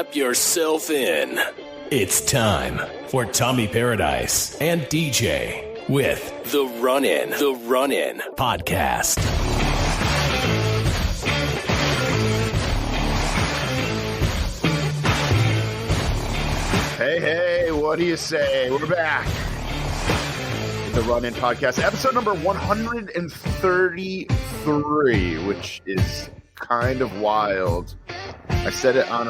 Strap yourself in. It's time for Tommy Paradise and DJ with the Run-In podcast. Hey, what do you say? We're back. The Run-In podcast, episode number 133, which is kind of wild. I said it on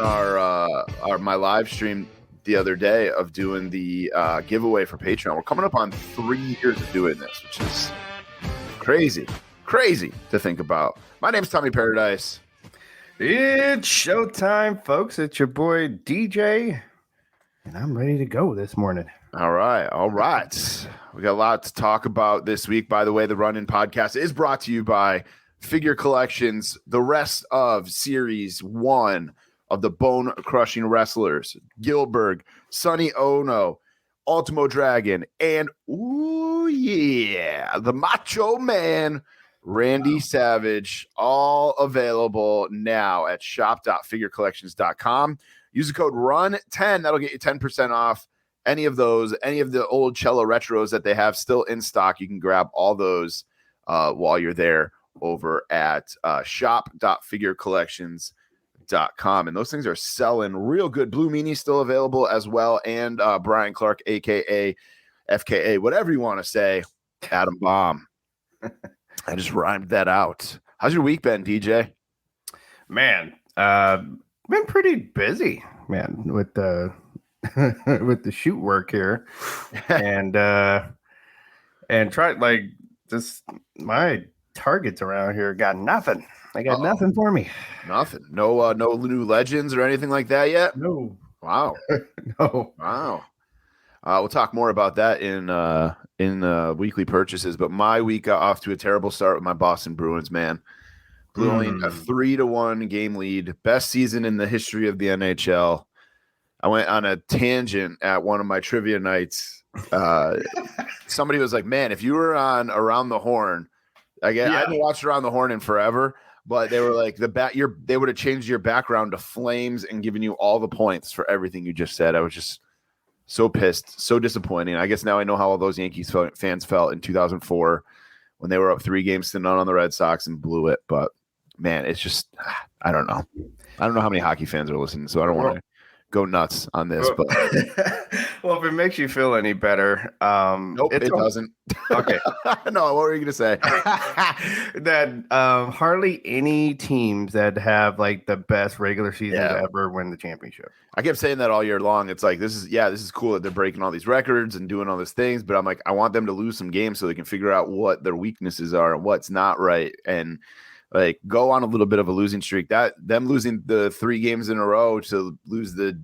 my live stream the other day of doing the giveaway for Patreon. We're coming up on 3 years of doing this, which is crazy to think about. My name's Tommy Paradise. It's showtime, folks. It's your boy DJ, and I'm ready to go this morning. All right. We got a lot to talk about this week. By the way, the Run-In podcast is brought to you by Figure Collections, the rest of Series 1 of the Bone Crushing Wrestlers, Gilbert, Sonny Ono, Ultimo Dragon, and the Macho Man, Randy Savage, all available now at shop.figurecollections.com. Use the code RUN10. That'll get you 10% off any of the old Cello retros that they have still in stock. You can grab all those while you're there over at shop.figurecollections.com. And those things are selling real good. Blue Meanie still available as well. And Brian Clark, a.k.a. FKA, whatever you want to say, Adam Bomb. I just rhymed that out. How's your week been, DJ? Man, been pretty busy, man, with the with the shoot work here, and try like just my targets around here got nothing. They got nothing for me. Nothing. No new legends or anything like that yet. No. Wow. No. Wow. We'll talk more about that in weekly purchases. But my week got off to a terrible start with my Boston Bruins, man. Blowing a 3-1 game lead. Best season in the history of the NHL. I went on a tangent at one of my trivia nights. Somebody was like, man, if you were on Around the Horn, I haven't watched Around the Horn in forever, but they were like, they would have changed your background to flames and given you all the points for everything you just said. I was just so pissed, so disappointing. I guess now I know how all those Yankees fans felt in 2004 when they were up 3-0 on the Red Sox and blew it. But man, it's just, I don't know. I don't know how many hockey fans are listening, so I don't want to go nuts on this. But well, if it makes you feel any better, nope, it doesn't. Okay. No, what were you gonna say? That hardly any teams that have like the best regular season ever win the championship. I kept saying that all year long. It's like this is cool that they're breaking all these records and doing all these things, but I'm like, I want them to lose some games so they can figure out what their weaknesses are and what's not right, and like go on a little bit of a losing streak. That them losing the 3 games in a row to lose that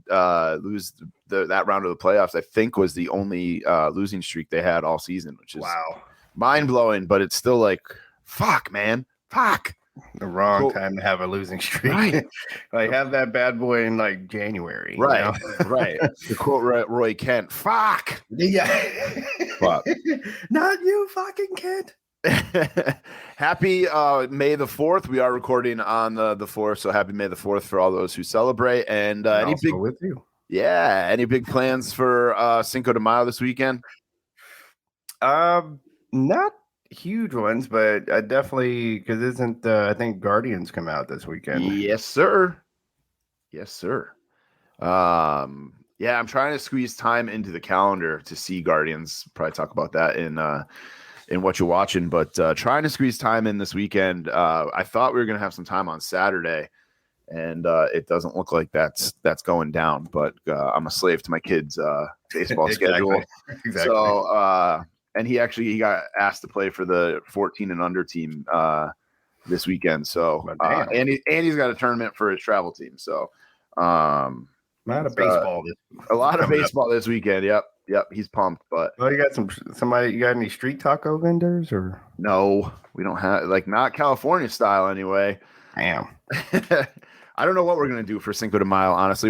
round of the playoffs, I think was the only losing streak they had all season, which is mind blowing. But it's still like, fuck, man, fuck. The wrong time to have a losing streak. Right. Like have that bad boy in like January. Right, you know? Right. To quote Roy Kent, fuck. Yeah. Fuck. Not you, fucking kid. Happy May the 4th. We are recording on the 4th, so happy May the 4th for all those who celebrate. And any big plans for Cinco de Mayo this weekend? Not huge ones, but I definitely, because isn't I think Guardians come out this weekend? Yes, sir. I'm trying to squeeze time into the calendar to see Guardians. Probably talk about that in what you're watching, but trying to squeeze time in this weekend. I thought we were going to have some time on Saturday, and it doesn't look like that's going down, but I'm a slave to my kids' baseball schedule. Exactly. So, and he got asked to play for the 14 and under team this weekend. So, and he's got a tournament for his travel team. So, a lot of baseball. This weekend. Yep. He's pumped. But you got somebody. You got any street taco vendors or no? We don't have not California style anyway. Damn. I don't know what we're gonna do for Cinco de Mayo. Honestly,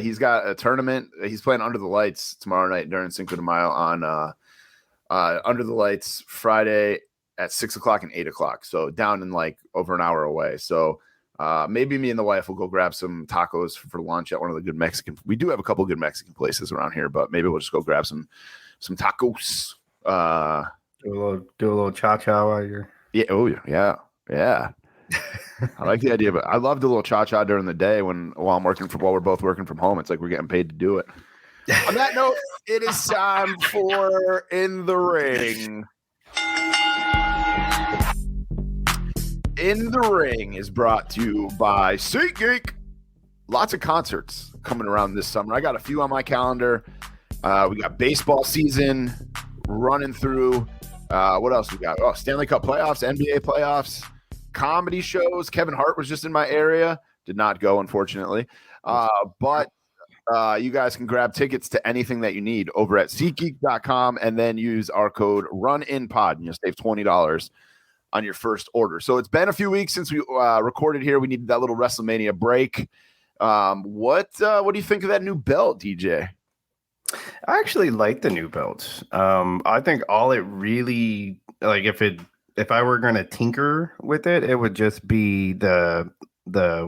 he's got a tournament. He's playing Under the Lights tomorrow night during Cinco de Mayo on Under the Lights Friday at 6:00 and 8:00. So down in like over an hour away. So Maybe me and the wife will go grab some tacos for lunch at one of the good Mexican. We do have a couple good Mexican places around here, but maybe we'll just go grab some tacos. Do a little cha-cha while you're. Yeah. Oh yeah. Yeah. I like the idea, but I love the little cha-cha during the day while we're both working from home. It's like we're getting paid to do it. On that note, it is time for In the Ring. In the Ring is brought to you by SeatGeek. Lots of concerts coming around this summer. I got a few on my calendar. We got baseball season running through. What else we got? Oh, Stanley Cup playoffs, NBA playoffs, comedy shows. Kevin Hart was just in my area. Did not go, unfortunately. But you guys can grab tickets to anything that you need over at SeatGeek.com and then use our code RUNINPOD and you'll save $20 on your first order. So it's been a few weeks since we recorded here. We needed that little WrestleMania break. What do you think of that new belt, DJ? I actually like the new belt. I think all it really like if I were going to tinker with it, it would just be the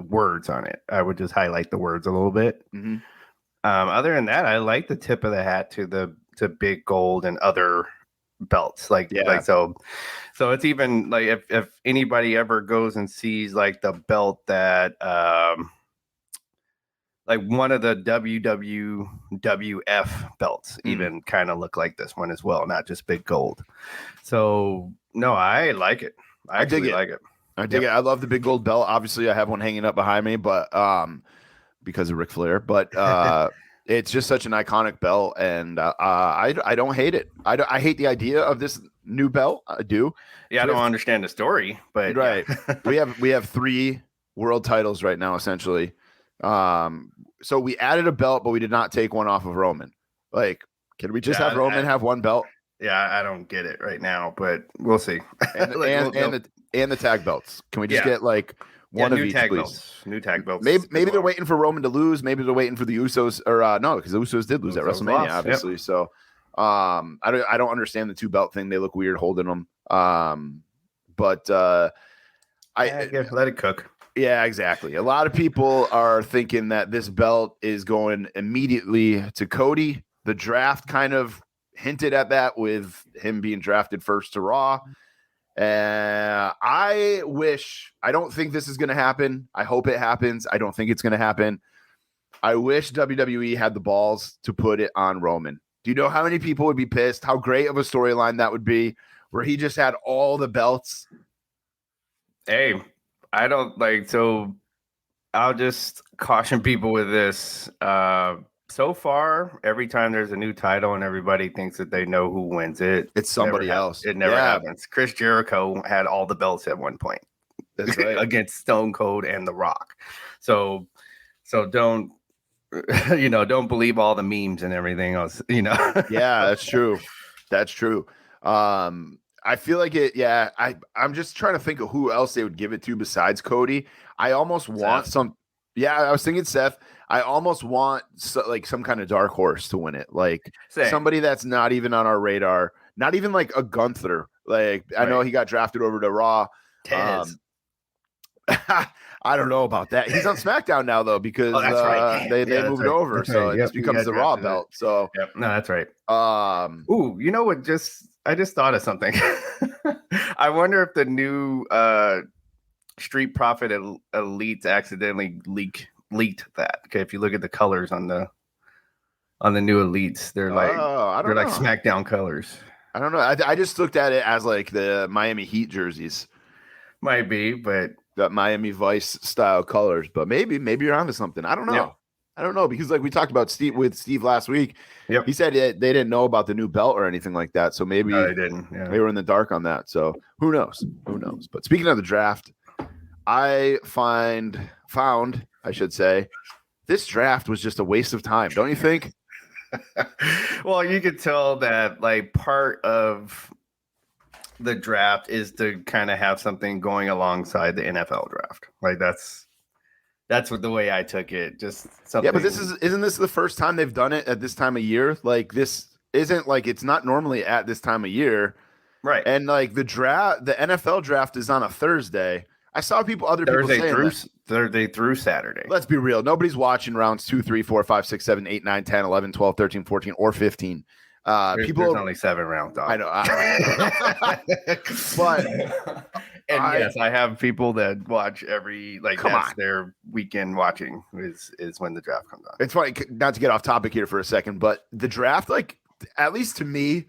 words on it. I would just highlight the words a little bit. Mm-hmm. Other than that, I like the tip of the hat to big gold and other belts. So it's even like if anybody ever goes and sees like the belt that like one of the WWF belts even kind of look like this one as well, not just big gold. So no, I like it. I dig it. Like it. I dig it. I love the big gold belt. Obviously, I have one hanging up behind me, but because of Ric Flair. But it's just such an iconic belt, and I don't hate it. I hate the idea of this new belt. I do. Yeah, I don't understand the story, but right. Yeah. we have 3 world titles right now, essentially. So we added a belt, but we did not take one off of Roman. Like, can we just have Roman have one belt? Yeah, I don't get it right now, but we'll see. And the tag belts. Can we just get like one of each, please? New tag belts. Maybe they're waiting for Roman to lose. Maybe they're waiting for the Usos, or no, because the Usos did lose at WrestleMania, obviously. Yep. So, I don't understand the 2 belt thing. They look weird holding them. But let it cook. Yeah, exactly. A lot of people are thinking that this belt is going immediately to Cody. The draft kind of hinted at that with him being drafted first to Raw. I don't think this is going to happen. I hope it happens. I don't think it's going to happen. I wish WWE had the balls to put it on Roman. Do you know how many people would be pissed? How great of a storyline that would be where he just had all the belts? Hey, I don't like, so I'll just caution people with this. So far, every time there's a new title and everybody thinks that they know who wins it, it's somebody else. It never happens. Chris Jericho had all the belts at one point. That's right. Against Stone Cold and The Rock. So don't, don't believe all the memes and everything else, Yeah, that's true. That's true. I feel like it. Yeah, I'm just trying to think of who else they would give it to besides Cody. I almost want some. Yeah, I was thinking Seth. I almost want some kind of dark horse to win it, like somebody that's not even on our radar, not even like a Gunther. Like I know he got drafted over to Raw. I don't know about that. He's on SmackDown now though because they moved over, so it just becomes the Raw belt. So no, that's right. Ooh, you know what? I just thought of something. I wonder if the new Street Profit Elites accidentally leaked that. Okay, if you look at the colors on the new Elites, they're like like SmackDown colors. I don't know. I just looked at it as like the Miami Heat jerseys. Might be, but that Miami Vice style colors. But maybe you're onto something. I don't know. Yeah. I don't know because like we talked about Steve last week. Yep. He said they didn't know about the new belt or anything like that. So maybe they didn't. Yeah. They were in the dark on that. So who knows? Who knows? But speaking of the draft, I found, I should say, this draft was just a waste of time. Don't you think? Well, you could tell that like part of the draft is to kind of have something going alongside the NFL draft. Like that's what the way I took it. Just something. Yeah, but isn't this the first time they've done it at this time of year? Like this isn't like it's not normally at this time of year. Right. And like the NFL draft is on a Thursday. I saw other people saying Thursday through Saturday. Let's be real. Nobody's watching rounds 2, 3, 4, 5, 6, 7, 8, 9, 10, 11, 12, 13, 14, or 15. There's only 7 rounds. Dog. I know. But yes, I have people that watch every that's their weekend watching is when the draft comes on. It's funny, not to get off topic here for a second, but the draft, at least to me,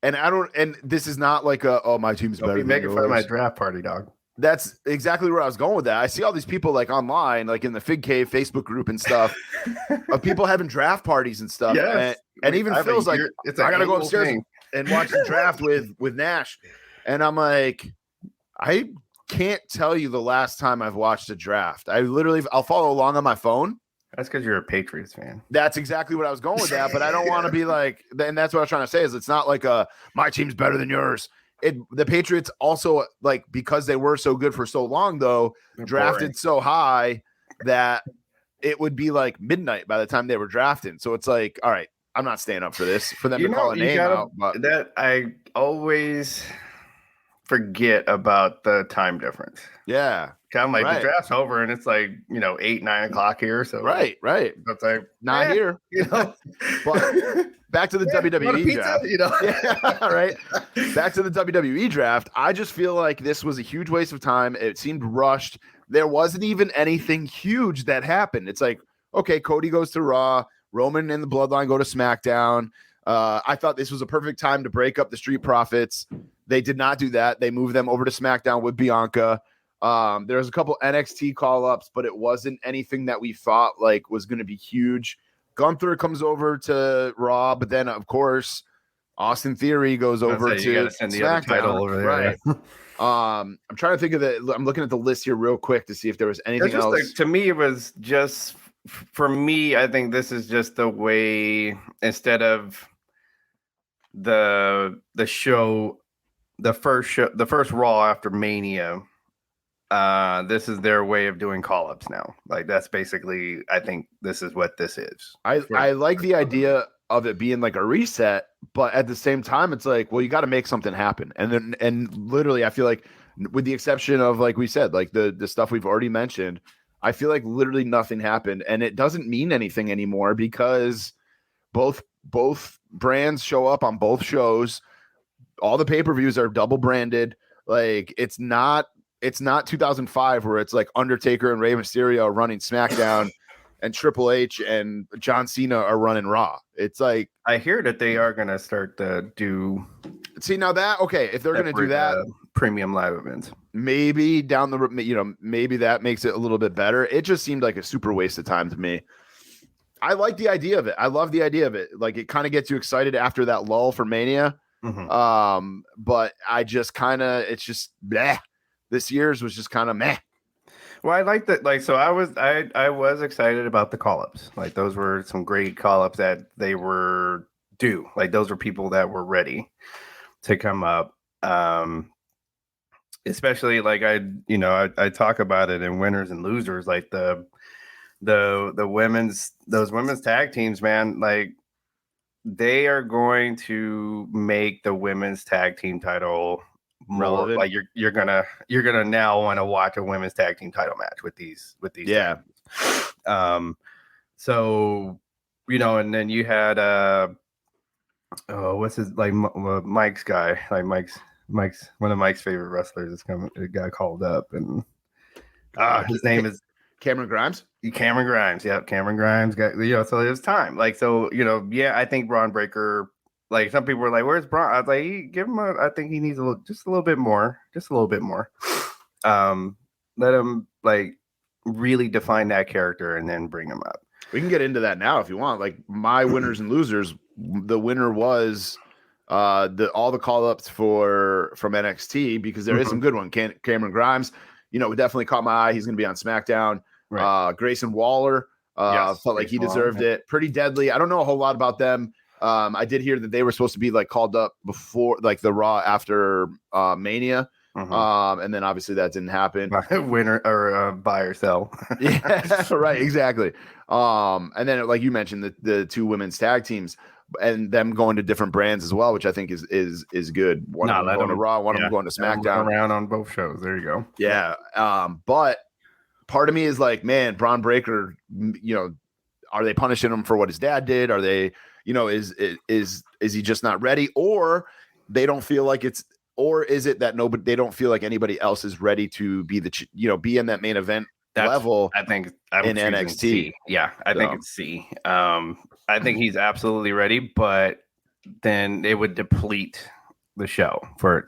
and this is not like my team's better than yours. Make it for my draft party, dog. That's exactly where I was going with that. I see all these people online, in the Fig Cave Facebook group and stuff, of people having draft parties and stuff. Yes. And even Phil's I gotta go upstairs and watch the draft with Nash. And I'm like, I can't tell you the last time I've watched a draft. I'll follow along on my phone. That's because you're a Patriots fan. That's exactly what I was going with that, but I don't want to be and that's what I was trying to say is it's not like my team's better than yours. The Patriots also, because they were so good for so long, though, drafted so high that it would be midnight by the time they were drafting. So it's all right, I'm not staying up for this, for them to call a name out. But that I always forget about the time difference. Yeah. Kind of the draft's over and it's 8, 9 o'clock here. So right. That's not here. But back to the WWE pizza, draft. Yeah, right. Back to the WWE draft. I just feel like this was a huge waste of time. It seemed rushed. There wasn't even anything huge that happened. It's okay, Cody goes to Raw, Roman and the Bloodline go to SmackDown. I thought this was a perfect time to break up the Street Profits. They did not do that. They moved them over to SmackDown with Bianca. There was a couple NXT call-ups, but it wasn't anything that we thought was going to be huge. Gunther comes over to Raw, but then of course Austin Theory goes over to SmackDown. Title over there. Right. I'm trying to think of I'm looking at the list here real quick to see if there was anything else. To me, it was just for me. I think this is just the way instead of the first Raw after Mania. This is their way of doing call-ups now. That's basically, I think this is what this is. I like the idea of it being a reset, but at the same time, it's you got to make something happen. And literally, I feel with the exception of, we said, the stuff we've already mentioned, I feel literally nothing happened, and it doesn't mean anything anymore because both brands show up on both shows. All the pay-per-views are double branded. It's not 2005 where it's Undertaker and Rey Mysterio running SmackDown and Triple H and John Cena are running Raw. It's I hear that they are going to start to do. See now that if they're going to do that premium live events, maybe down the maybe that makes it a little bit better. It just seemed like a super waste of time to me. I like the idea of it. I love the idea of it. It kind of gets you excited after that lull for Mania. Mm-hmm. But I just it's just bleh. This year's was just kind of meh. Well, I like that. So I was excited about the call-ups. Those were some great call-ups that they were due. Those were people that were ready to come up. Especially I talk about it in winners and losers. The those women's tag teams, man. They are going to make the women's tag team title more relevant. You're gonna now want to watch a women's tag team title match with these yeah so and then you had what's his Mike's guy, Mike's one of Mike's favorite wrestlers is coming, a guy called up, and his name is Cameron Grimes. Yeah, Cameron Grimes got so it was time. I think Braun Breaker. Some people were like, "Where's Braun?" I was like, "Give him I think he needs just a little bit more. Let him really define that character and then bring him up." We can get into that now if you want. My winners and losers. The winner was all the call ups from NXT because there is some good one. Cameron Grimes, definitely caught my eye. He's going to be on SmackDown. Right. Grayson Waller felt like he deserved it. Pretty deadly. I don't know a whole lot about them. I did hear that they were supposed to be called up before the Raw after Mania. Mm-hmm. And then obviously that didn't happen. Winner or buy or sell. Yeah, right. Exactly. And then like you mentioned the two women's tag teams, and them going to different brands as well, which I think is good. One of them going to Raw, one of them going to SmackDown. Around on both shows. There you go. Yeah. But part of me is like, man, Braun Breaker, are they punishing him for what his dad did? Are they, is he just not ready, or they don't feel like it's, or is it that they don't feel like anybody else is ready to be be in that main event level? I think in NXT. C. Yeah, I think it's C. I think he's absolutely ready, but then it would deplete the show for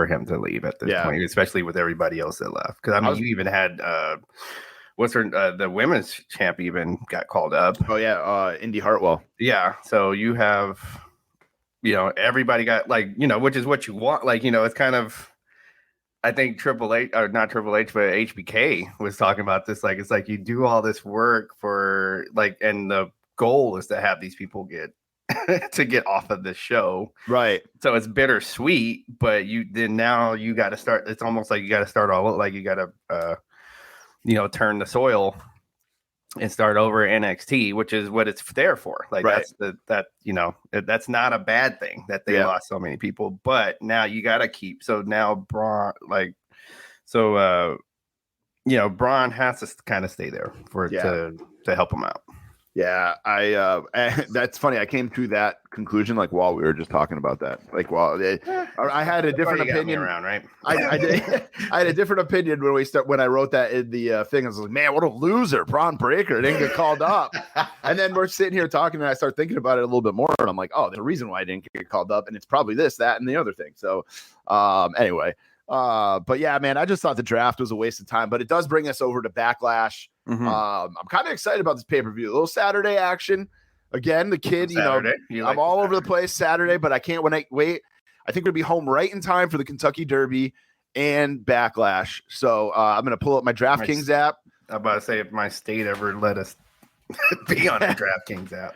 him to leave at this point, especially with everybody else that left. Because you even had the women's champ even got called up. Oh yeah, Indy Hartwell. Yeah, so you have everybody got which is what you want. It's kind of. I think Triple H, or not Triple H, but HBK was talking about this. It's like you do all this work for and the goal is to have these people get off of this show, right? So it's bittersweet, but now you got to start. It's almost like you got to start all you got to turn the soil and start over NXT, which is what it's there for. Right. That's not a bad thing that they lost so many people, but now you got to keep. So now Braun, Braun has to kind of stay there to help him out. Yeah, that's funny. I came to that conclusion while we were just talking about that. I had a different opinion. Around, right? I did. I had a different opinion when I wrote that in the thing. I was like, man, what a loser, Braun Breaker didn't get called up. And then we're sitting here talking, and I start thinking about it a little bit more, and I'm like, oh, there's a reason why I didn't get called up, and it's probably this, that, and the other thing. So, anyway. But yeah, man, I just thought the draft was a waste of time, but it does bring us over to Backlash. Mm-hmm. I'm kind of excited about this pay-per-view. A little Saturday action. Again, the kid, I'm all over the place Saturday, but I can't wait. I think we'll be home right in time for the Kentucky Derby and Backlash. So I'm going to pull up my DraftKings app. I'm about to say, if my state ever let us be on a DraftKings app.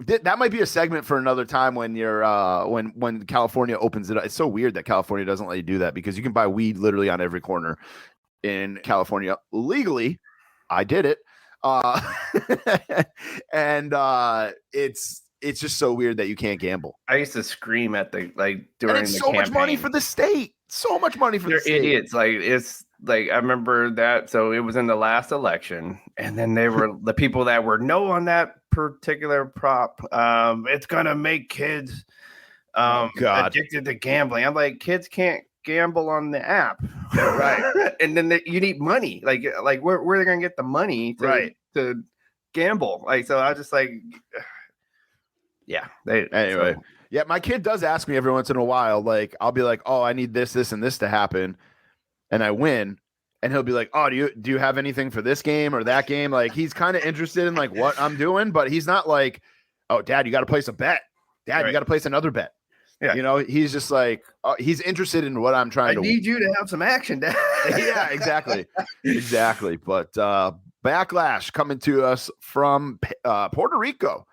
That might be a segment for another time when you're when California opens it up. It's so weird that California doesn't let you do that, because you can buy weed literally on every corner in California legally. I did it. And it's just so weird that you can't gamble. I used to scream at during and it's the so campaign. Much money for the state. So much money for the state. Idiots. It's I remember that. So it was in the last election, and then they were the people that were no on that particular prop. It's gonna make kids addicted to gambling. I'm like, kids can't gamble on the app, right? And then you need money. Where are they gonna get the money to gamble? So I was just anyway. Yeah, my kid does ask me every once in a while, I'll be like, oh, I need this, and this to happen, and I win, and he'll be like, oh, do you have anything for this game or that game? He's kind of interested in what I'm doing, but he's not like, oh, Dad, you got to place a bet. Dad, you got to place another bet. Yeah, he's just he's interested in what I'm trying to. I need you to have some action, Dad. Yeah, exactly. But Backlash coming to us from Puerto Rico.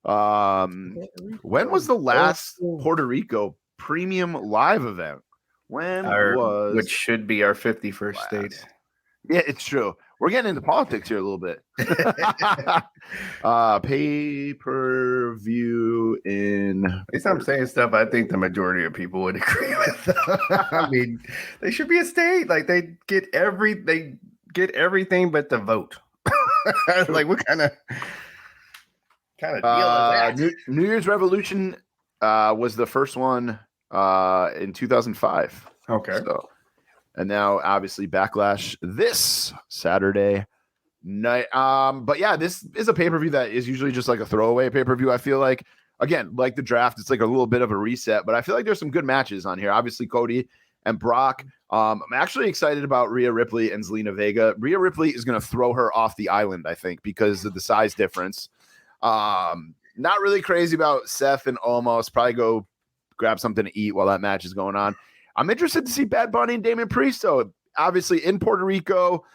When was the last Puerto Rico premium live event? Which should be our 51st state. Yeah, it's true. We're getting into politics here a little bit. Pay-per-view in. At least I'm saying stuff I think the majority of people would agree with. I mean, they should be a state. They get everything but the vote. What kind of deal is that? New Year's Revolution was the first one in 2005. Okay. So, and now obviously Backlash this Saturday night. But yeah, this is a pay-per-view that is usually just a throwaway pay-per-view. I feel again, the draft, it's a little bit of a reset, but I feel there's some good matches on here. Obviously Cody and Brock. I'm actually excited about Rhea Ripley and Zelina Vega. Rhea Ripley is going to throw her off the island, I think, because of the size difference. Not really crazy about Seth and Omos. Probably go grab something to eat while that match is going on. I'm interested to see Bad Bunny and Damian Priest. So obviously in Puerto Rico,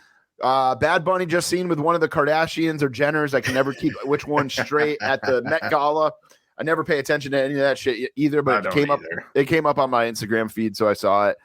Bad Bunny just seen with one of the Kardashians or Jenners. I can never keep which one straight at the Met Gala. I never pay attention to any of that shit either, but it came up on my Instagram feed, so I saw it.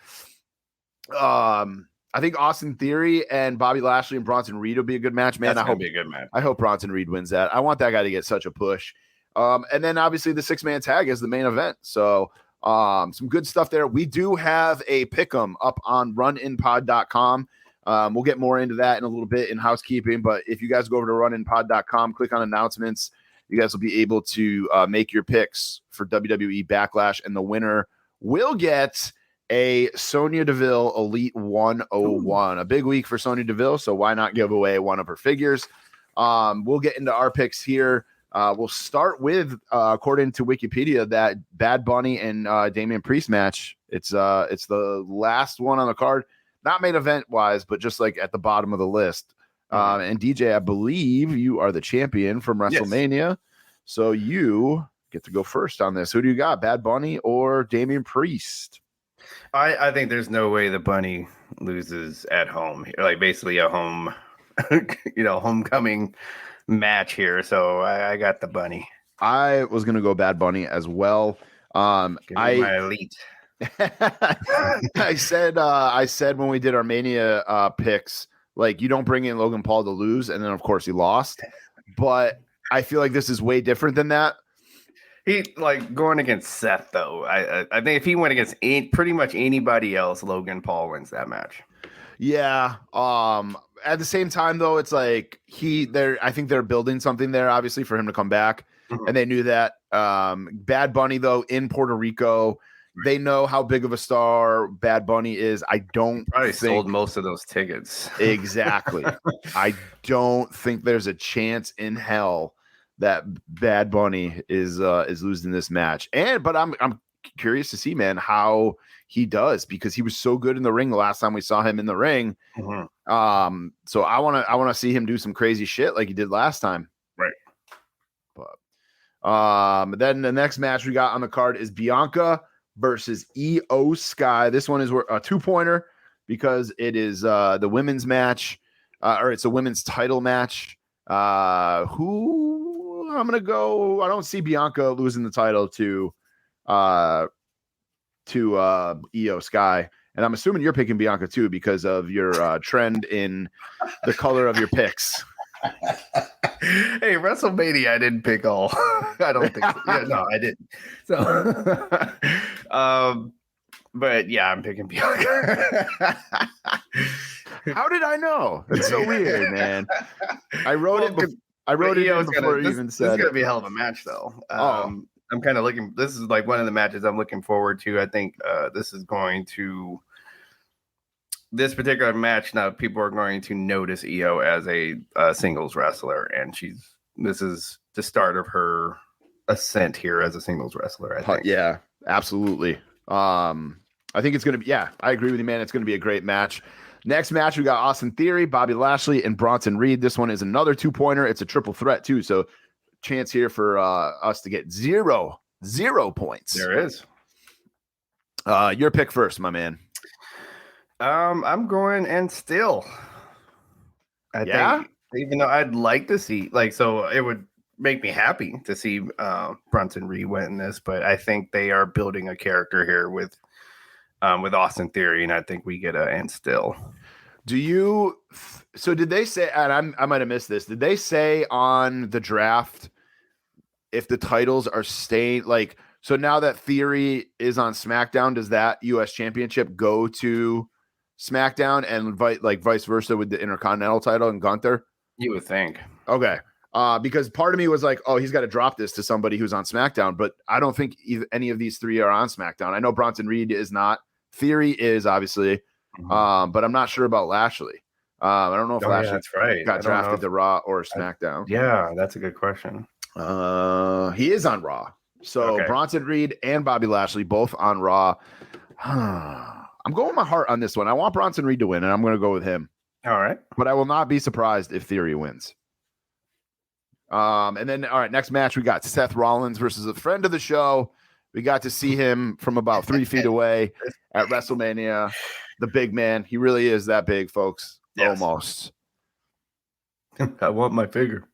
I think Austin Theory and Bobby Lashley and Bronson Reed will be a good match, man. That's gonna be a good match. I hope Bronson Reed wins that. I want that guy to get such a push. And then obviously the 6-man tag is the main event. So some good stuff there. We do have a pick'em up on runinpod.com. We'll get more into that in a little bit in housekeeping, but if you guys go over to runinpod.com, click on announcements, you guys will be able to make your picks for WWE Backlash, and the winner will get a Sonya Deville Elite 101. A big week for Sonya Deville, so why not give away one of her figures? We'll get into our picks here. We'll start with, according to Wikipedia, that Bad Bunny and Damian Priest match. It's the last one on the card, not main event wise, but just like at the bottom of the list. And DJ, I believe you are the champion from WrestleMania, yes. So you get to go first on this. Who do you got, Bad Bunny or Damian Priest? I think there's no way the Bunny loses at home, like basically a home, homecoming match here. So I got the Bunny. I was gonna go Bad Bunny as well. My elite. I said when we did our Mania picks, like, you don't bring in Logan Paul to lose, and then of course he lost. But I feel like this is way different than that. He, like, going against Seth, though. I think if he went against pretty much anybody else, Logan Paul wins that match. Yeah. At the same time, though, it's like I think they're building something there, obviously, for him to come back, and they knew that. Bad Bunny, though, in Puerto Rico, they know how big of a star Bad Bunny is. I don't probably think sold most of those tickets. Exactly. I don't think there's a chance in hell that Bad Bunny is losing this match. But I'm curious to see, man, how he does, because he was so good in the ring the last time we saw him in the ring. So I want to see him do some crazy shit like he did last time. Right. But then the next match we got on the card is Bianca versus Io Sky. This one is a 2-pointer because it is the women's match, or it's a women's title match. Who I'm gonna go. I don't see Bianca losing the title to Io Sky, and I'm assuming you're picking Bianca too because of your trend in the color of your picks. Hey, WrestleMania, I didn't pick all. I don't think so. Yeah, no, I didn't. So, but yeah, I'm picking Bianca. How did I know? It's so weird, man. I wrote it before you even said it. This is gonna be a hell of a match, though. I'm kind of looking. This is like one of the matches I'm looking forward to. I think this is going to. This particular match, now people are going to notice Io as a singles wrestler, and this is the start of her ascent here as a singles wrestler, I think. Yeah, absolutely. I think it's going to be, I agree with you, man. It's going to be a great match. Next match, we got Austin Theory, Bobby Lashley, and Bronson Reed. This one is another 2-pointer. It's a triple threat, too. So chance here for us to get zero points. There is. Your pick first, my man. I'm going and still. I think, even though I'd like to see, so it would make me happy to see Bronson Reed win this, but I think they are building a character here with Austin Theory, and I think we get and still. So did they say, and I might have missed this, did they say on the draft if the titles are staying, so now that Theory is on SmackDown, does that U.S. Championship go to SmackDown and vice versa with the Intercontinental title and Gunther? You would think. Okay. Because part of me was like, oh, he's got to drop this to somebody who's on SmackDown, but I don't think any of these three are on SmackDown. I know Bronson Reed is not. Theory is, obviously, but I'm not sure about Lashley. I don't know if Lashley got drafted to Raw or SmackDown. Yeah, that's a good question. He is on Raw. So Bronson Reed and Bobby Lashley both on Raw. I'm going with my heart on this one. I want Bronson Reed to win, and I'm going to go with him. All right. But I will not be surprised if Theory wins. And then, all right, next match, we got Seth Rollins versus a friend of the show. We got to see him from about 3 feet away at WrestleMania. The big man. He really is that big, folks. Yes. Almost. I want my figure.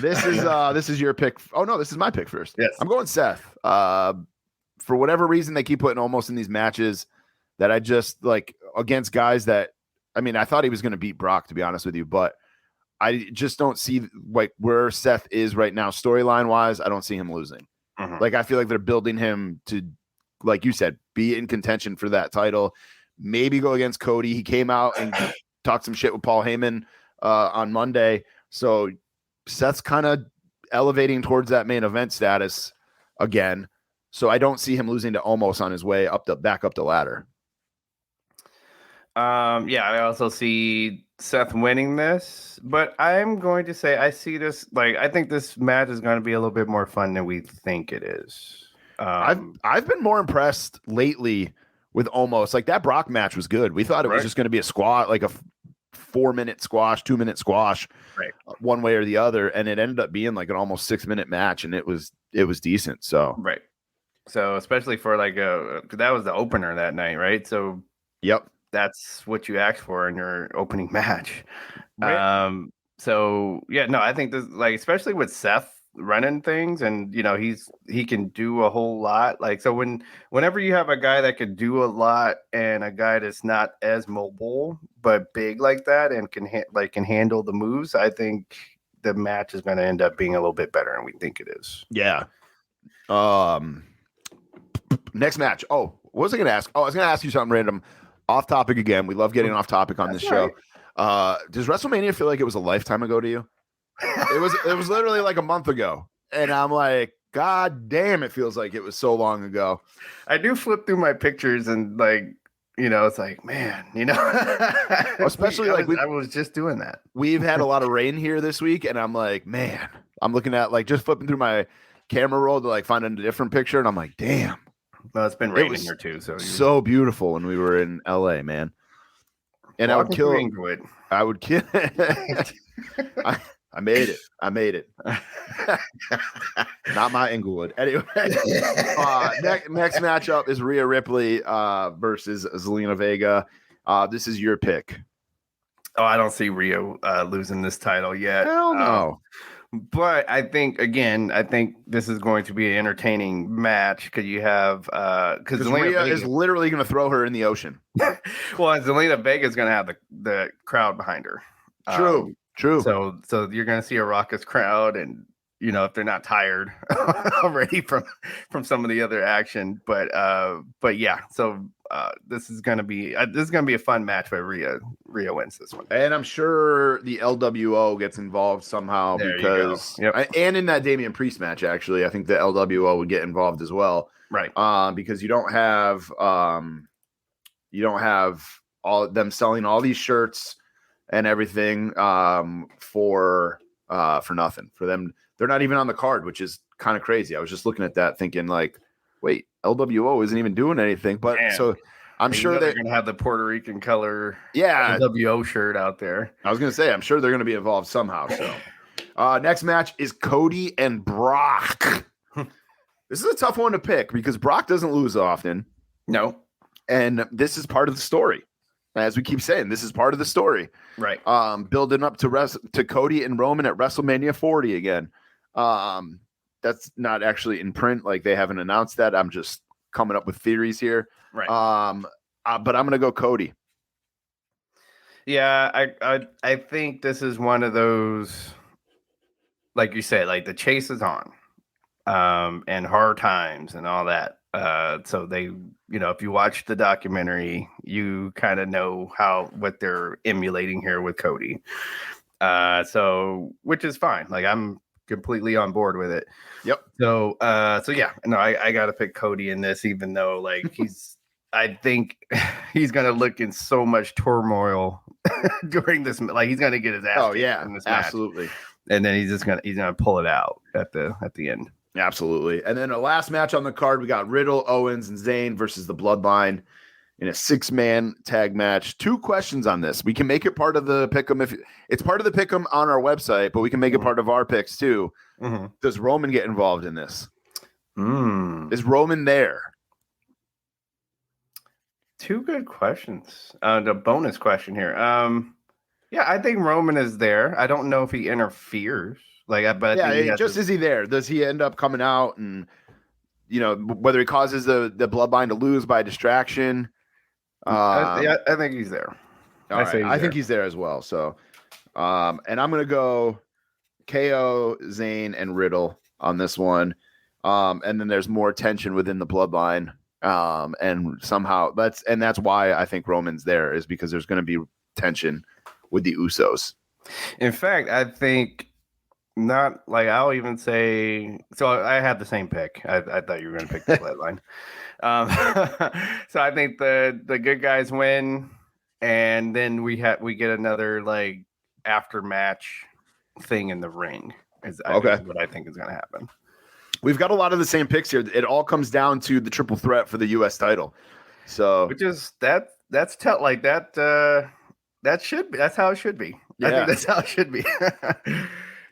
This is your pick. Oh, no, this is my pick first. Yes. I'm going Seth. For whatever reason, they keep putting almost in these matches that I just against guys that, I thought he was going to beat Brock, to be honest with you, but I just don't see like where Seth is right now, storyline wise. I don't see him losing. Like, I feel like they're building him to, like you said, be in contention for that title. Maybe go against Cody. He came out and talked some shit with Paul Heyman on Monday. So Seth's kind of elevating towards that main event status again. So I don't see him losing to Omos on his way back up the ladder. Yeah, I also see Seth winning this, but I'm going to say I see this like I think this match is going to be a little bit more fun than we think it is. I've been more impressed lately with Omos. Like, that Brock match was good. We thought it was just going to be a squat, like a 4-minute squash, 2-minute squash, one way or the other, and it ended up being like an almost 6-minute match, and it was decent. So so especially for like that was the opener that night, right? So that's what you ask for in your opening match. So yeah, no, I think this, like, especially with Seth running things, and he can do a whole lot. Like, so whenever you have a guy that can do a lot and a guy that's not as mobile but big like that and can handle the moves, I think the match is going to end up being a little bit better than we think it is. Yeah. Next match. Oh, what was I going to ask? Oh, I was going to ask you something random. Off topic again. We love getting off topic on this show. Does WrestleMania feel like it was a lifetime ago to you? It was literally like a month ago. And I'm like, God damn, it feels like it was so long ago. I do flip through my pictures and like, it's like, man, especially I was just doing that. We've had a lot of rain here this week, and I'm like, man, I'm looking at like just flipping through my camera roll to like find a different picture, and I'm like, damn. Well, it's been raining here too, so beautiful when we were in LA, man. And I would kill Inglewood. I would kill. I made it. Not my Inglewood. Anyway, next matchup is Rhea Ripley versus Zelina Vega. This is your pick. Oh, I don't see Rhea losing this title yet. Hell no. But I think this is going to be an entertaining match because you have because Rhea is literally going to throw her in the ocean. Well, Zelina Vega is going to have the crowd behind her. True. So you're going to see a raucous crowd, and if they're not tired already from some of the other action, but yeah. So this is going to be a fun match. But Rhea wins this one, and I'm sure the LWO gets involved somehow because and in that Damian Priest match, actually, I think the LWO would get involved as well, right? Because you don't have all them selling all these shirts and everything for nothing for them. They're not even on the card, which is kind of crazy. I was just looking at that thinking like, wait, LWO isn't even doing anything. But so I'm sure they're going to have the Puerto Rican color LWO shirt out there. I was going to say, I'm sure they're going to be involved somehow. So next match is Cody and Brock. This is a tough one to pick because Brock doesn't lose often. No. And this is part of the story. As we keep saying, this is part of the story. Right. Building up to Cody and Roman at WrestleMania 40 again. That's not actually in print. Like, they haven't announced that. I'm just coming up with theories here. Right. But I'm going to go Cody. Yeah, I think this is one of those, like you said, like the chase is on, and hard times and all that. So they, if you watch the documentary, you kind of know what they're emulating here with Cody. So which is fine. Like, I'm completely on board with it. Yep. So yeah, no, I got to pick Cody in this, even though like I think he's going to look in so much turmoil during this. Like, he's going to get his ass kicked in this match. Absolutely. And then he's going to pull it out at the end. Absolutely. And then the last match on the card, we got Riddle, Owens, and Zayn versus the Bloodline in a 6-man tag match. 2 questions on this. We can make it part of the pick'em if it's part of the pick'em on our website, but we can make it part of our picks too. Mm-hmm. Does Roman get involved in this? Is Roman there? 2 good questions. The bonus question here. Yeah, I think Roman is there. I don't know if he interferes. But is he there? Does he end up coming out and whether he causes the Bloodline to lose by distraction? I think he's there. I think he's there as well. So And I'm gonna go KO, Zayn, and Riddle on this one. And then there's more tension within the bloodline. And somehow that's why I think Roman's there, is because there's going to be tension with the Usos. In fact, I think not like I'll even say. So I had the same pick. I thought you were going to pick the bloodline. So I think the good guys win, and then we get another like after match thing in the ring. Is what I think is going to happen. We've got a lot of the same picks here. It all comes down to the triple threat for the U.S. title. So, which is that's that's how it should be. Yeah. I think that's how it should be.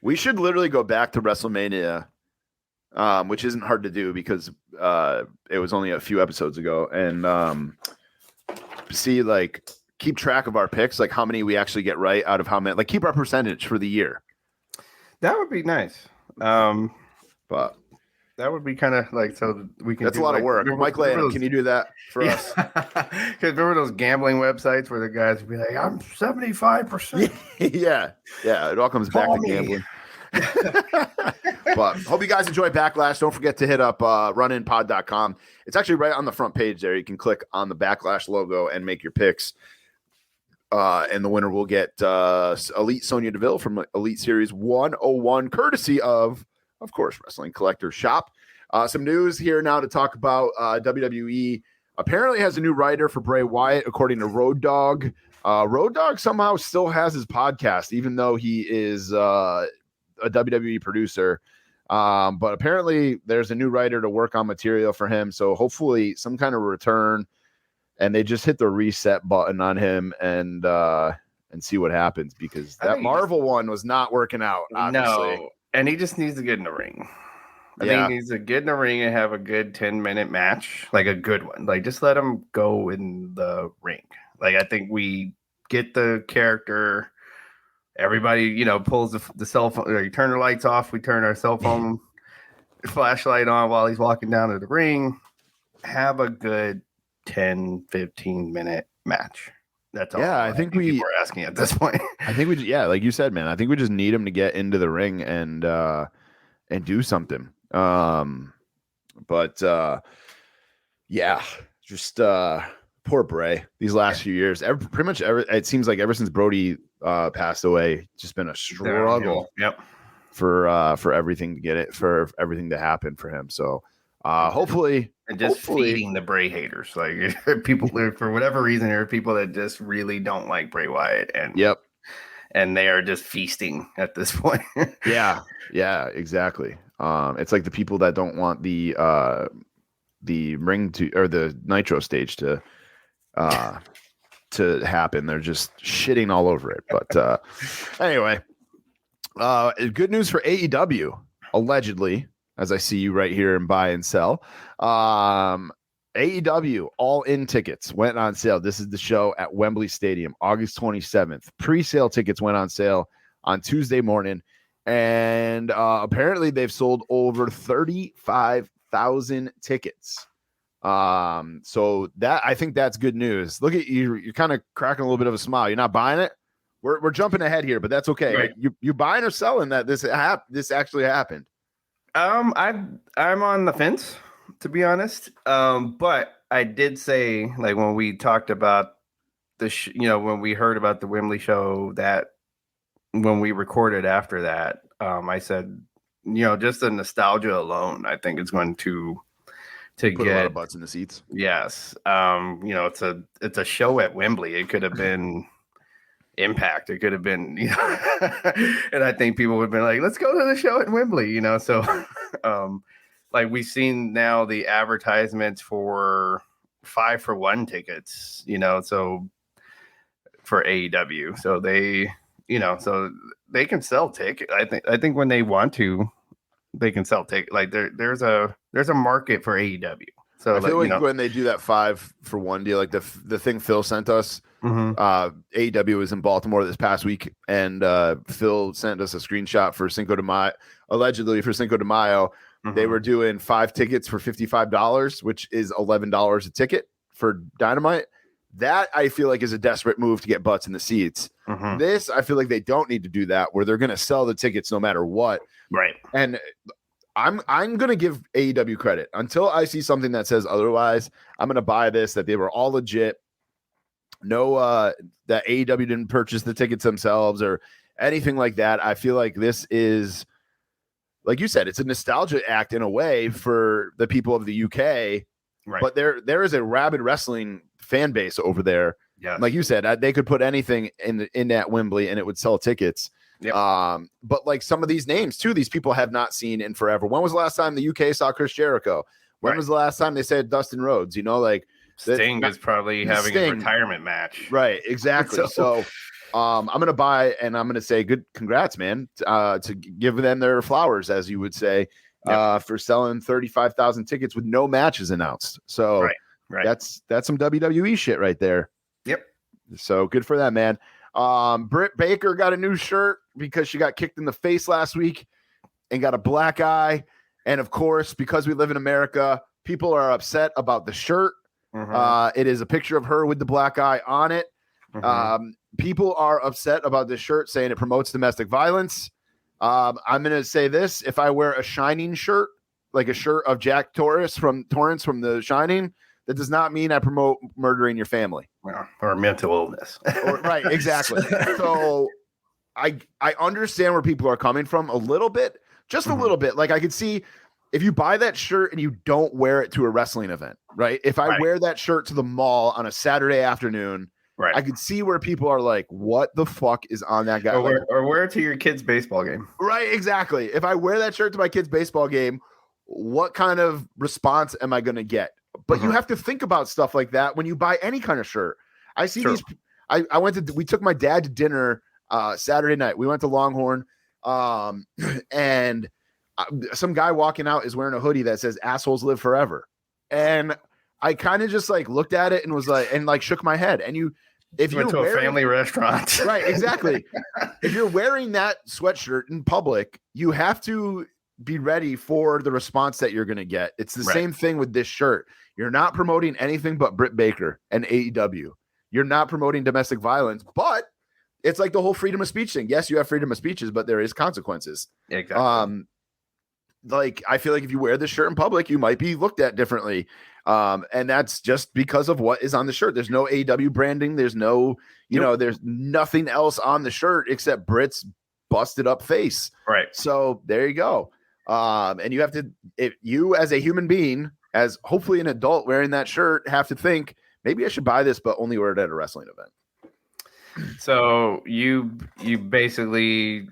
We should literally go back to WrestleMania, which isn't hard to do because it was only a few episodes ago, and see, like, keep track of our picks, like how many we actually get right out of how many, like keep our percentage for the year. That would be nice. But that would be kind of like, so we can. That's a lot of work. Mike Lanham, can you do that for us? Because remember those gambling websites where the guys would be like, "I'm 75%." Yeah. It all comes back to gambling. But hope you guys enjoy Backlash. Don't forget to hit up runinpod.com. It's actually right on the front page there. You can click on the Backlash logo and make your picks. And the winner will get Elite Sonya Deville from Elite Series 101, courtesy of course, Wrestling Collector Shop. Some news here now to talk about. WWE apparently has a new writer for Bray Wyatt, according to Road Dogg. Road Dogg somehow still has his podcast, even though he is a WWE producer. But apparently there's a new writer to work on material for him. So hopefully some kind of return, and they just hit the reset button on him and see what happens, because that Marvel one was not working out, obviously. No, and he just needs to get in the ring. I think he needs to get in the ring and have a good 10-minute match, like a good one. Like, just let him go in the ring. Like, I think we get the character. Everybody, pulls the cell phone. Or you turn the lights off. We turn our cell phone flashlight on while he's walking down to the ring. Have a good 10, 15-minute match. That's all. Yeah, I think people are asking at this point. I think like you said, man, I think we just need him to get into the ring and do something. But just poor Bray these last few years. It seems like ever since Brody passed away, just been a struggle. Yep. For everything to get it, for everything to happen for him. So hopefully, and just feeding the Bray haters. Like, people, for whatever reason, there are people that just really don't like Bray Wyatt, and and they are just feasting at this point. Yeah, exactly. It's like the people that don't want the ring or the Nitro stage to happen. They're just shitting all over it. But anyway, good news for AEW, allegedly, as I see you right here in buy and sell. AEW All In tickets went on sale. This is the show at Wembley Stadium, August 27th. Pre-sale tickets went on sale on Tuesday morning, and apparently they've sold over 35,000 tickets. So that, I think that's good news. Look at you, you're kind of cracking a little bit of a smile. You're not buying it. We're jumping ahead here, but that's okay. Right. You buying or selling that this actually happened? I'm on the fence, to be honest. But I did say, like, when we talked about when we heard about the Wembley show, that when we recorded after that, I said, just the nostalgia alone, I think it's going to put get a lot of butts in the seats. Yes. It's a show at Wembley. It could have been Impact. It could have been, and I think people would have been like, let's go to the show at Wembley, so like, we've seen now the advertisements for 5-for-1 tickets, so for AEW, so they can sell tickets. I think when they want to, they can sell tickets. Like, there's a market for AEW. So I feel like when they do that 5-for-1 deal, like the thing Phil sent us, AEW was in Baltimore this past week, and Phil sent us a screenshot for Cinco de Mayo. Allegedly for Cinco de Mayo, they were doing 5 tickets for $55, which is $11 a ticket for Dynamite. That I feel like is a desperate move to get butts in the seats. Mhm. This, I feel like they don't need to do that, where they're going to sell the tickets no matter what. Right. And I'm going to give AEW credit until I see something that says otherwise. I'm going to buy this, that they were all legit. No, that AEW didn't purchase the tickets themselves or anything like that. I feel like this is, like you said, it's a nostalgia act in a way for the people of the UK. Right. But there is a rabid wrestling fan base over there. Yeah. Like you said, they could put anything in that Wembley and it would sell tickets. Yep. But like some of these names too, these people have not seen in forever. When was the last time the UK saw Chris Jericho? When was the last time they said Dustin Rhodes? You know, like Sting is probably having a retirement match. Right, exactly. So I'm gonna buy and I'm gonna say good congrats, man, to give them their flowers, as you would say, for selling 35,000 tickets with no matches announced. So right. That's some WWE shit right there. Yep. So good for that, man. Britt Baker got a new shirt because she got kicked in the face last week and got a black eye. And of course, because we live in America, people are upset about the shirt. It is a picture of her with the black eye on it. People are upset about this shirt, saying it promotes domestic violence. I'm going to say this. If I wear a Shining shirt, like a shirt of Jack Torrance from The Shining, that does not mean I promote murdering your family. Or mental illness. Right, exactly. So I understand where people are coming from a little bit, just a little bit. Like I could see if you buy that shirt and you don't wear it to a wrestling event, right? If I wear that shirt to the mall on a Saturday afternoon, I could see where people are like, what the fuck is on that guy? Or wear it to your kid's baseball game. Right, exactly. If I wear that shirt to my kid's baseball game, what kind of response am I going to get? But you have to think about stuff like that when you buy any kind of shirt. I see these. We took my dad to dinner Saturday night. We went to Longhorn, and some guy walking out is wearing a hoodie that says "Assholes Live Forever," and I kind of just like looked at it and was like, and like shook my head. And if you're to a family restaurant, right? Exactly. If you're wearing that sweatshirt in public, you have to be ready for the response that you're going to get. It's the same thing with this shirt. You're not promoting anything but Britt Baker and AEW. You're not promoting domestic violence, but it's like the whole freedom of speech thing. Yes, you have freedom of speeches, but there is consequences. Exactly. Like I feel like if you wear this shirt in public, you might be looked at differently. And that's just because of what is on the shirt. There's no AEW branding. There's no, there's nothing else on the shirt except Britt's busted up face. Right. So there you go. And you have to, if you as a human being, as hopefully an adult wearing that shirt, have to think, maybe I should buy this, but only wear it at a wrestling event. So you basically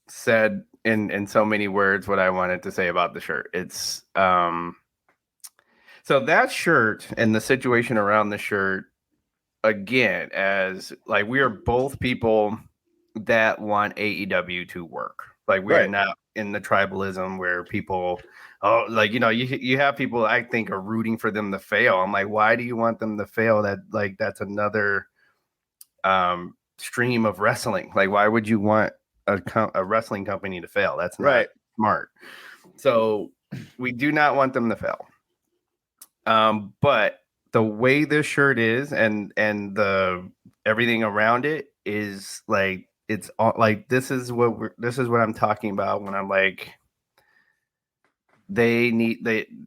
said in so many words what I wanted to say about the shirt. It's so that shirt and the situation around the shirt, again, as like we are both people that want AEW to work. Like we're not in the tribalism where people, you have people I think are rooting for them to fail. I'm like, why do you want them to fail? That's another stream of wrestling. Like, why would you want a wrestling company to fail? That's not smart. So we do not want them to fail. But the way this shirt is and the everything around it is like, it's all like, this is what I'm talking about when I'm like,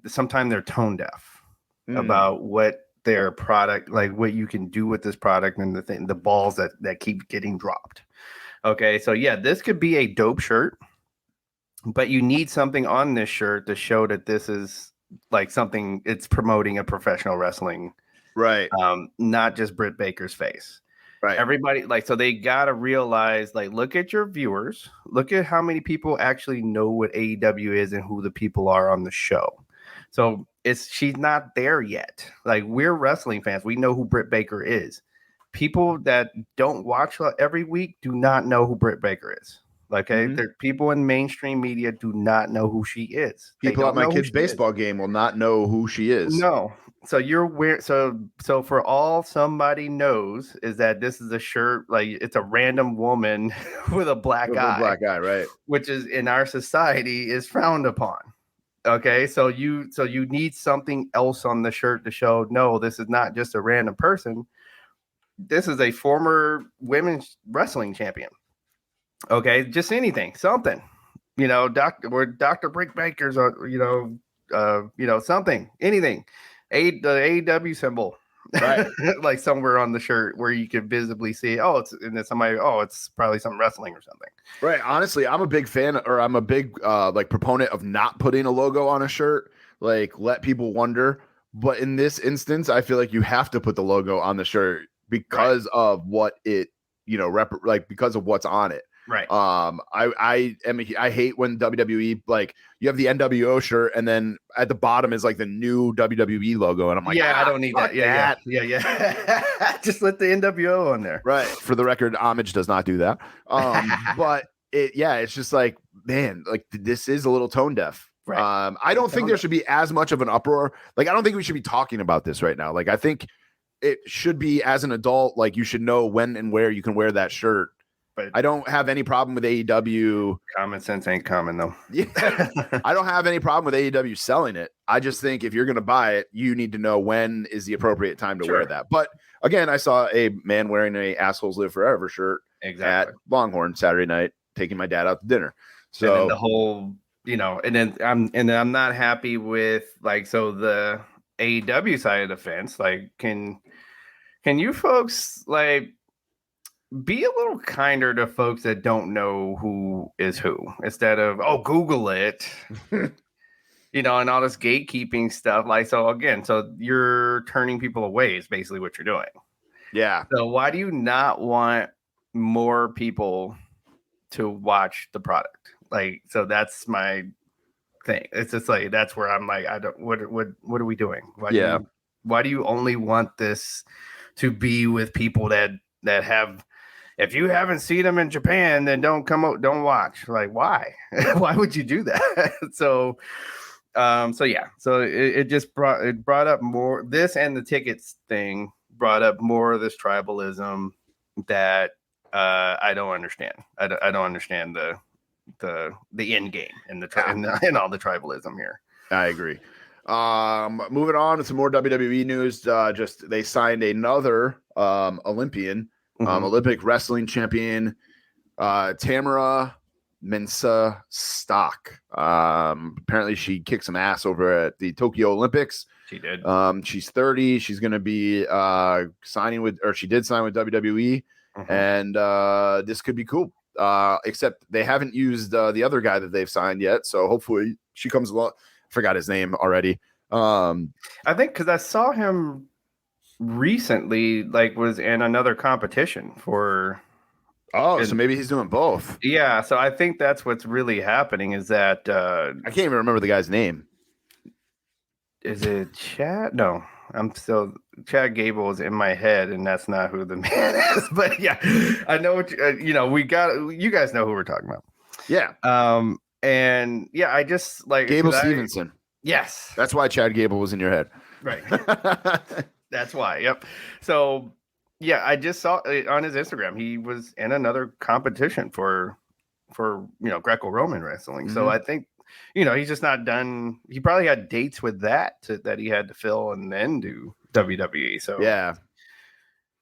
sometimes they're tone deaf about what their product, like what you can do with this product and the balls that keep getting dropped. Okay. So yeah, this could be a dope shirt, but you need something on this shirt to show that this is like something it's promoting a professional wrestling, right? Not just Britt Baker's face. Right. Everybody like, so they got to realize, like, look at your viewers, look at how many people actually know what AEW is and who the people are on the show. So she's not there yet. Like, we're wrestling fans. We know who Britt Baker is. People that don't watch every week do not know who Britt Baker is. Okay. There, people in mainstream media do not know who she is. People at my kid's baseball game will not know who she is. No. So you're weird. So for all somebody knows is that this is a shirt, like it's a random woman with a black eye. Black eye, right? Which is in our society is frowned upon. Okay, so you need something else on the shirt to show no, this is not just a random person. This is a former women's wrestling champion. Okay, just anything, something. Dr. Brick Baker's, something, anything. The AEW symbol, Right. like somewhere on the shirt where you could visibly see, it's probably some wrestling or something. Right. Honestly, I'm a big fan, or I'm a big proponent of not putting a logo on a shirt. Like, let people wonder. But in this instance, I feel like you have to put the logo on the shirt because of what it, because of what's on it. Right. I hate when WWE, like, you have the NWO shirt and then at the bottom is like the new WWE logo, and I'm like, I don't need that. Yeah. Just let the NWO on there. Right. For the record, Homage does not do that. But it's just like, man, like, this is a little tone deaf. Right. I don't think there should be as much of an uproar. Like, I don't think we should be talking about this right now. Like, I think it should be, as an adult, like, you should know when and where you can wear that shirt. But I don't have any problem with AEW. Common sense ain't common, though. Yeah, I don't have any problem with AEW selling it. I just think if you're going to buy it, you need to know when is the appropriate time to wear that. But again, I saw a man wearing a "Assholes Live Forever" shirt at Longhorn Saturday night, taking my dad out to dinner. So and then the whole, and then I'm not happy with, like, so the AEW side of the fence. Like, can you folks, like, be a little kinder to folks that don't know who is who, instead of, Google it, and all this gatekeeping stuff. Like, so you're turning people away is basically what you're doing. Yeah. So why do you not want more people to watch the product? Like, so that's my thing. It's just like, that's where I'm like, what are we doing? Why do you only want this to be with people that have, if you haven't seen them in Japan, then don't watch. Like, why? Why would you do that? So it just brought up more, this and the tickets thing brought up more of this tribalism that I don't understand. I don't understand the end game and and all the tribalism here. I agree. Moving on to some more WWE news. They signed another Olympian. Olympic wrestling champion, Tamara Mensa Stock. Apparently she kicked some ass over at the Tokyo Olympics. She did. She's 30. She's going to be she did sign with WWE, and this could be cool. Except they haven't used the other guy that they've signed yet. So hopefully she comes along. Forgot his name already. I think because I saw him recently, like, was in another competition for. So maybe he's doing both. Yeah, so I think that's what's really happening is that I can't even remember the guy's name. Is it Chad? No, Chad Gable is in my head, and that's not who the man is. But yeah, I know what you guys know who we're talking about. Yeah. And yeah, I just like Gable Stevenson. Yes, that's why Chad Gable was in your head. Right. That's why. Yep. So yeah, I just saw on his Instagram he was in another competition for Greco-Roman wrestling. So I think he's just not done. He probably had dates with that he had to fill and then do WWE. So yeah.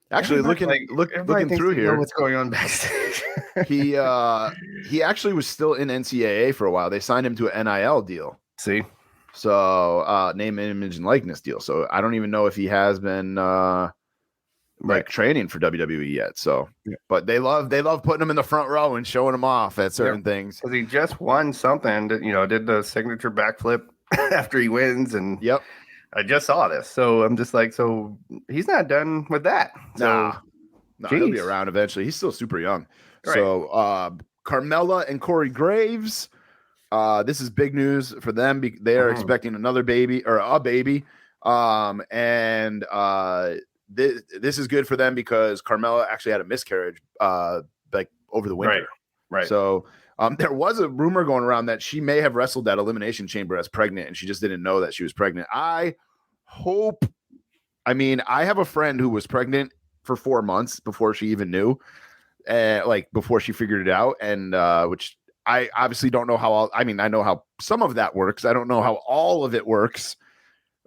Actually, looking through here, what's going on backstage? he actually was still in NCAA for a while. They signed him to an NIL deal. See. So name, image, and likeness deal. So I don't even know if he has been training for WWE yet. So, but they love putting him in the front row and showing him off at certain things. Because he just won something. Did the signature backflip after he wins, and I just saw this. So I'm just like, so he's not done with that. So no, he'll be around eventually. He's still super young. Right. So Carmella and Corey Graves. This is big news for them. They are expecting another baby or a baby. This is good for them because Carmella actually had a miscarriage like over the winter. Right. So there was a rumor going around that she may have wrestled at Elimination Chamber as pregnant and she just didn't know that she was pregnant. I have a friend who was pregnant for 4 months before she even knew, before she figured it out, and which I obviously don't know how I know how some of that works. I don't know how all of it works,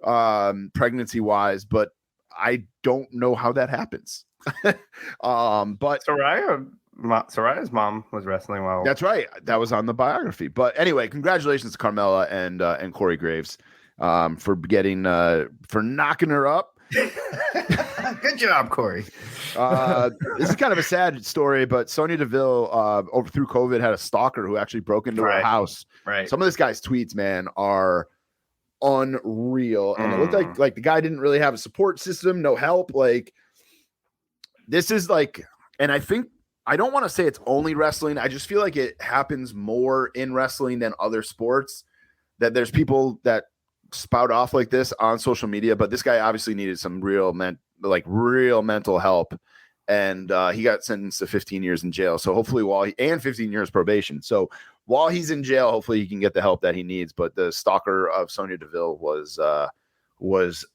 pregnancy wise, but I don't know how that happens. But Soraya's mom was wrestling while. That's right. That was on the biography. But anyway, congratulations to Carmella and Corey Graves for getting for knocking her up. Good job, Corey. This is kind of a sad story, but Sonya Deville over through COVID had a stalker who actually broke into her house. Right. Some of this guy's tweets, man, are unreal, and it looked like the guy didn't really have a support system, no help. Like this is like, and I think I don't want to say it's only wrestling. I just feel like it happens more in wrestling than other sports. That there's people that spout off like this on social media, but this guy obviously needed some real mental help, and he got sentenced to 15 years in jail. So hopefully and 15 years probation. So while he's in jail, hopefully he can get the help that he needs. But the stalker of Sonya Deville was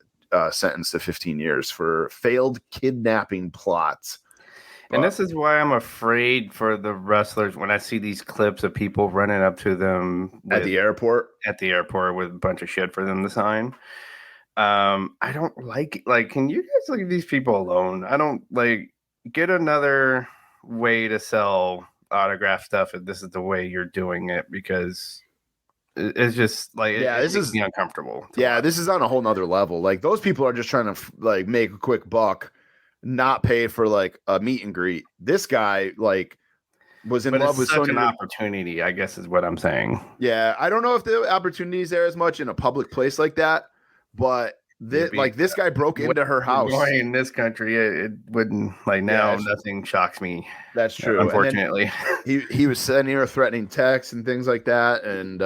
sentenced to 15 years for failed kidnapping plots. And this is why I'm afraid for the wrestlers when I see these clips of people running up to them at the airport with a bunch of shit for them to sign. I don't like can you guys leave these people alone? I don't get another way to sell autograph stuff if this is the way you're doing it, because it's just this is uncomfortable. This is on a whole nother level. Like those people are just trying to make a quick buck, not pay for a meet and greet. This guy was in love with such Sonya. An opportunity, I guess, is what I'm saying. Yeah, I don't know if the opportunity is there as much in a public place like that, but this guy broke into her house. In this country, it wouldn't nothing shocks me. That's true. Unfortunately, he was sending her threatening texts and things like that, and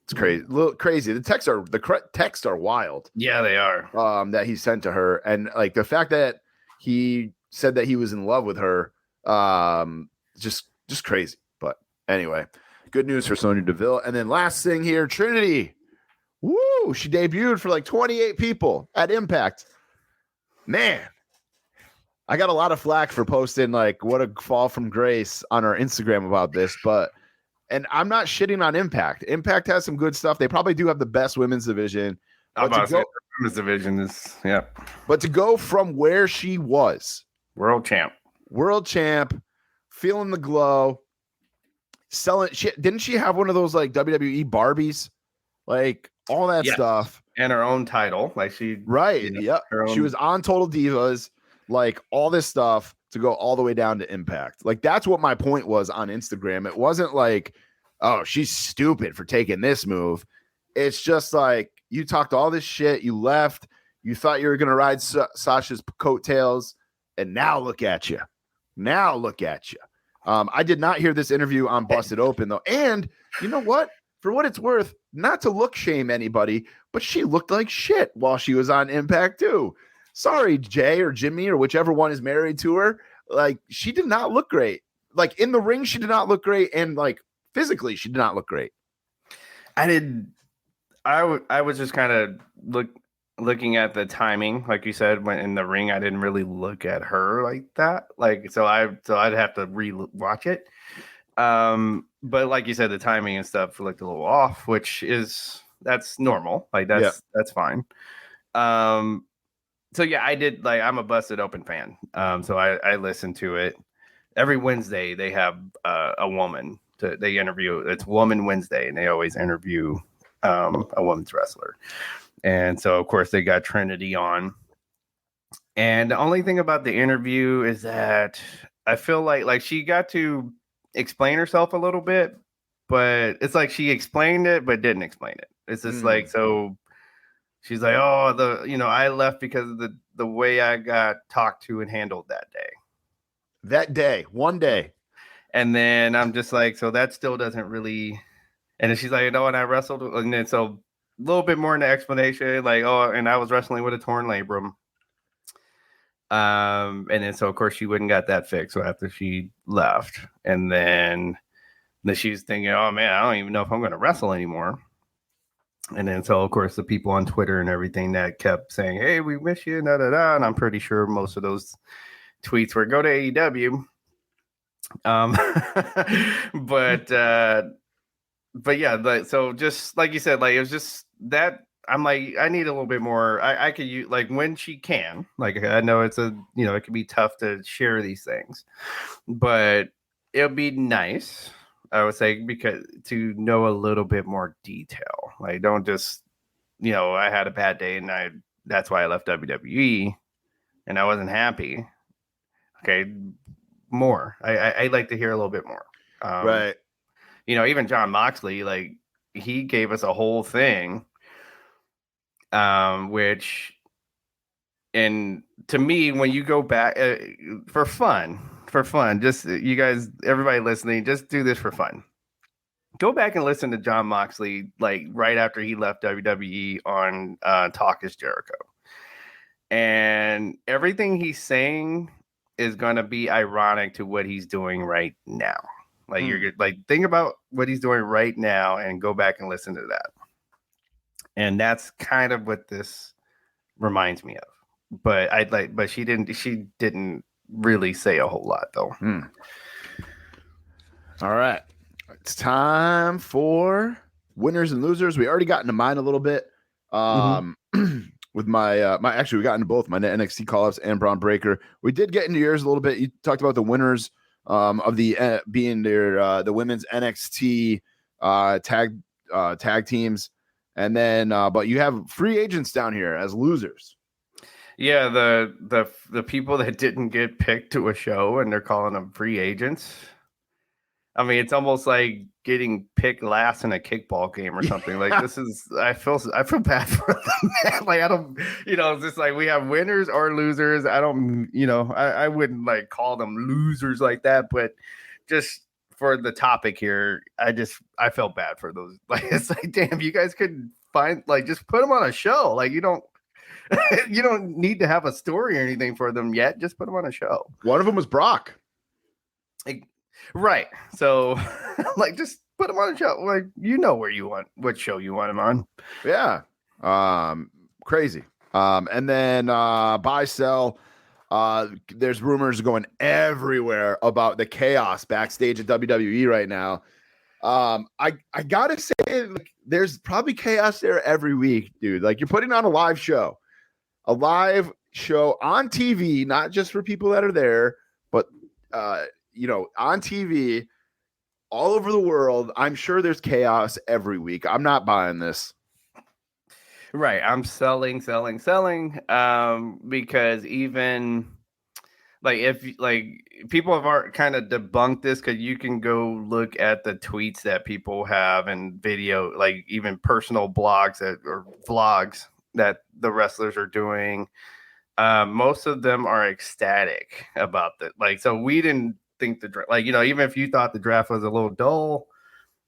it's crazy. A little crazy. The texts are wild. Yeah, they are. That he sent to her, and the fact that he said that he was in love with her, just crazy. But anyway, good news for Sonya Deville. And then last thing here, Trinity. Woo! She debuted for 28 people at Impact. Man, I got a lot of flack for posting what a fall from grace on our Instagram about this, and I'm not shitting on Impact. Impact has some good stuff. They probably do have the best women's division. Women's division is But to go from where she was, world champ, feeling the glow, selling shit. Didn't she have one of those WWE Barbies? All that stuff. And her own title. Yep. She was on Total Divas, all this stuff to go all the way down to Impact. That's what my point was on Instagram. It wasn't oh, she's stupid for taking this move. It's just you talked all this shit. You left. You thought you were going to ride Sasha's coattails. And now look at you. I did not hear this interview on Busted Open, though. And you know what? For what it's worth, not to look shame anybody, but she looked like shit while she was on Impact too. Sorry, Jay or Jimmy or whichever one is married to her. She did not look great. In the ring, she did not look great, and physically, she did not look great. I was just kind of looking at the timing, like you said, when in the ring. I didn't really look at her like that. So I'd have to re-watch it. But like you said, the timing and stuff looked a little off, that's normal. That's fine. So yeah, I did I'm a Busted Open fan. So I listened to it every Wednesday. They have a woman they interview. It's Woman Wednesday, and they always interview a women's wrestler. And so of course they got Trinity on. And the only thing about the interview is that I feel like she got to explain herself a little bit, but it's she explained it but didn't explain it. It's just so she's oh, I left because of the way I got talked to and handled one day. And then I'm just so that still doesn't really. And then she's and I wrestled, and then so a little bit more in the explanation, and I was wrestling with a torn labrum. And then so of course she wouldn't got that fixed. So after she left, and then she's thinking, oh man, I don't even know if I'm going to wrestle anymore. And then so of course the people on Twitter and everything that kept saying, hey, we miss you, da da da. And I'm pretty sure most of those tweets were go to AEW. Um, but yeah, so just like you said, like it was just that I'm like, I need a little bit more. I could use like when she can. Like I know it's a it can be tough to share these things, but it'll be nice, I would say, because to know a little bit more detail. Like don't just I had a bad day and that's why I left WWE and I wasn't happy. Okay, more. I like to hear a little bit more. Right. Even John Moxley, like he gave us a whole thing, which, and to me, when you go back for fun, just you guys, everybody listening, just do this for fun. Go back and listen to John Moxley, like right after he left WWE on Talk is Jericho. And everything he's saying is going to be ironic to what he's doing right now. Like you're like, think about what he's doing right now and go back and listen to that. And that's kind of what this reminds me of. But she didn't really say a whole lot though. All right. It's time for winners and losers. We already got into mine a little bit. With my actually we got into both my NXT call-ups and Braun Breaker. We did get into yours a little bit. You talked about the winners of the being their the women's NXT tag teams, and then but you have free agents down here as losers. Yeah, the people that didn't get picked to a show and they're calling them free agents. I mean, it's almost like getting picked last in a kickball game or something. Like this is, I feel bad for them, man. Like I don't, it's just like we have winners or losers. I don't, I wouldn't like call them losers like that, but just for the topic here, I felt bad for those. Like it's like, damn, you guys could find like just put them on a show. Like you don't need to have a story or anything for them yet. Just put them on a show. One of them was Brock. Right. So like just put him on a show. Like where you want what show you want him on. Yeah. Crazy. And then buy sell. There's rumors going everywhere about the chaos backstage at WWE right now. I gotta say, like, there's probably chaos there every week, dude. Like you're putting on a live show on TV, not just for people that are there, but on TV all over the world. I'm sure there's chaos every week. I'm not buying this. Right. I'm selling. Because even like if like people have kind of debunked this, because you can go look at the tweets that people have and video, like even personal blogs or vlogs that the wrestlers are doing. Most of them are ecstatic about that. Like, so we didn't think the draft, like, even if you thought the draft was a little dull,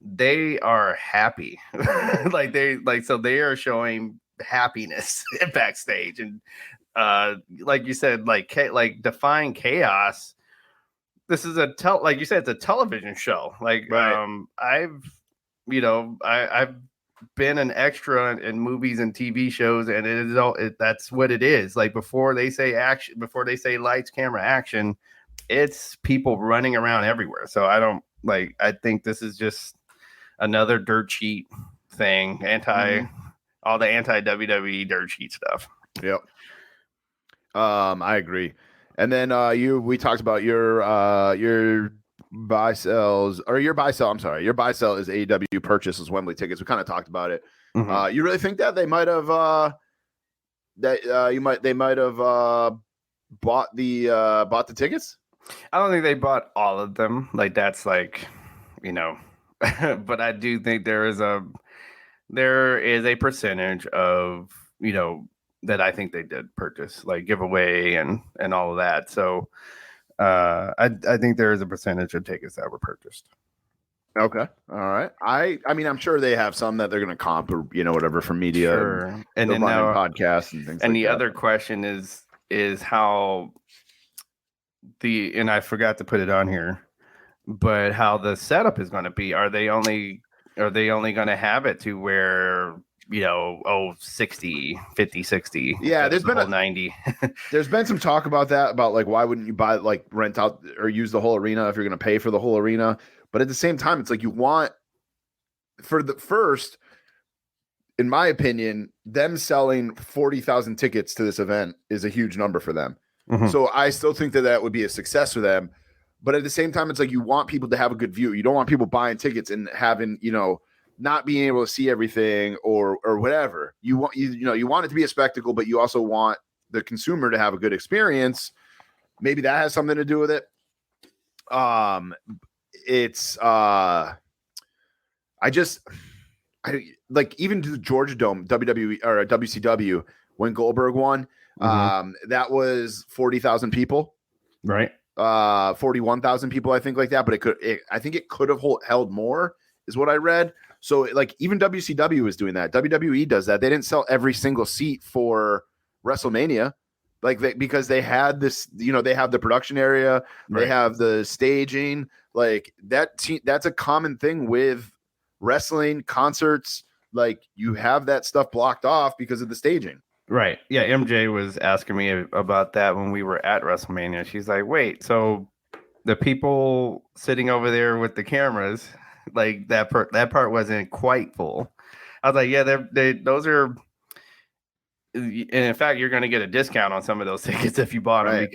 they are happy. So they are showing happiness backstage. And like you said, like define chaos. This is like you said, it's a television show. Like, right. I've been an extra in movies and TV shows, and it is that's what it is. Like before they say action, before they say lights, camera, action, it's people running around everywhere. So I think this is just another dirt sheet thing, all the anti WWE dirt sheet stuff. Yep. I agree. And then we talked about your buy sells, or your buy sell. I'm sorry, your buy sell is AEW purchases Wembley tickets. We kind of talked about it. You really think that they might have they might have bought the tickets? I don't think they bought all of them. Like that's like, but I do think there is a percentage of, that I think they did purchase, like giveaway and all of that. So I think there is a percentage of tickets that were purchased. Okay. All right. I mean, I'm sure they have some that they're going to comp or, whatever from media. Sure. And then now podcasts and things and like the that. Other question is how and I forgot to put it on here, but how the setup is going to be. Are they only going to have it to where 60, 50, 60. Yeah, there's been 90. There's been some talk about that, about like, why wouldn't you buy, like, rent out or use the whole arena if you're going to pay for the whole arena? But at the same time, it's like, you want, for the first, in my opinion, them selling 40,000 tickets to this event is a huge number for them. Mm-hmm. So I still think that would be a success for them. But at the same time, it's like, you want people to have a good view. You don't want people buying tickets and having, not being able to see everything or whatever. You want it to be a spectacle, but you also want the consumer to have a good experience. Maybe that has something to do with it. I like, even to the Georgia Dome, WWE or WCW, when Goldberg won, that was 40,000 people, right? 41,000 people, I think, like that. But I think it could have held more, is what I read. So, like, even WCW is doing that. WWE does that. They didn't sell every single seat for WrestleMania, because they had this, they have the production area, they have the staging, like that's a common thing with wrestling concerts. Like, you have that stuff blocked off because of the staging. Right. Yeah. MJ was asking me about that when we were at WrestleMania. She's like, wait, so the people sitting over there with the cameras, like that part wasn't quite full. I was like, yeah, those are, and in fact, you're going to get a discount on some of those tickets if you bought them,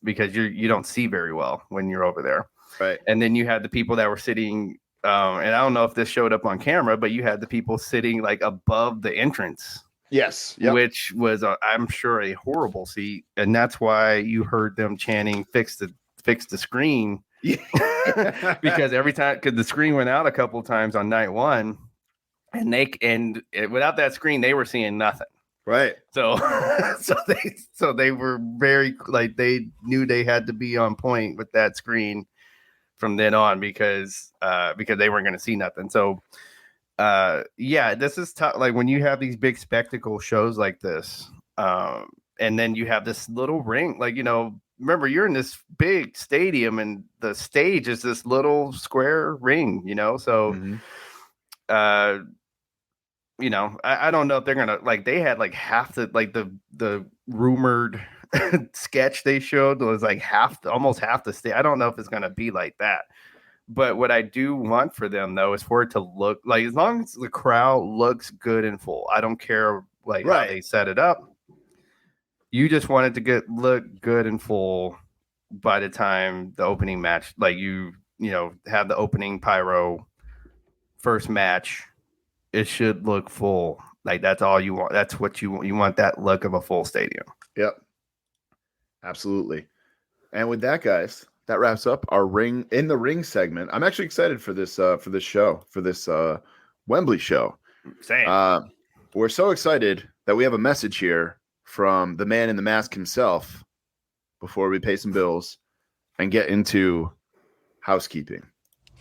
because you don't see very well when you're over there. Right. And then you had the people that were sitting, and I don't know if this showed up on camera, but you had the people sitting like above the entrance. Yes. Yep. Which was, I'm sure, a horrible seat. And that's why you heard them chanting, fix the screen. Because every time, because the screen went out a couple of times on night one, and without that screen, they were seeing nothing. Right. So they were very, like, they knew they had to be on point with that screen from then on, because they weren't going to see nothing. So this is tough. Like, when you have these big spectacle shows like this, and then you have this little ring, like, remember, you're in this big stadium and the stage is this little square ring, so I don't know if they're gonna, like, they had like half the rumored sketch they showed was like almost half the stage. I don't know if it's gonna be like that. But what I do want for them, though, is for it to look like, as long as the crowd looks good and full, I don't care how they set it up. You just want it to look good and full by the time the opening match, like have the opening pyro first match. It should look full. Like, that's all you want. That's what you want. You want that look of a full stadium. Yep. Absolutely. And with that, guys, that wraps up our ring in the ring segment. I'm actually excited for this Wembley show. Same. We're so excited that we have a message here from the man in the mask himself before we pay some bills and get into housekeeping.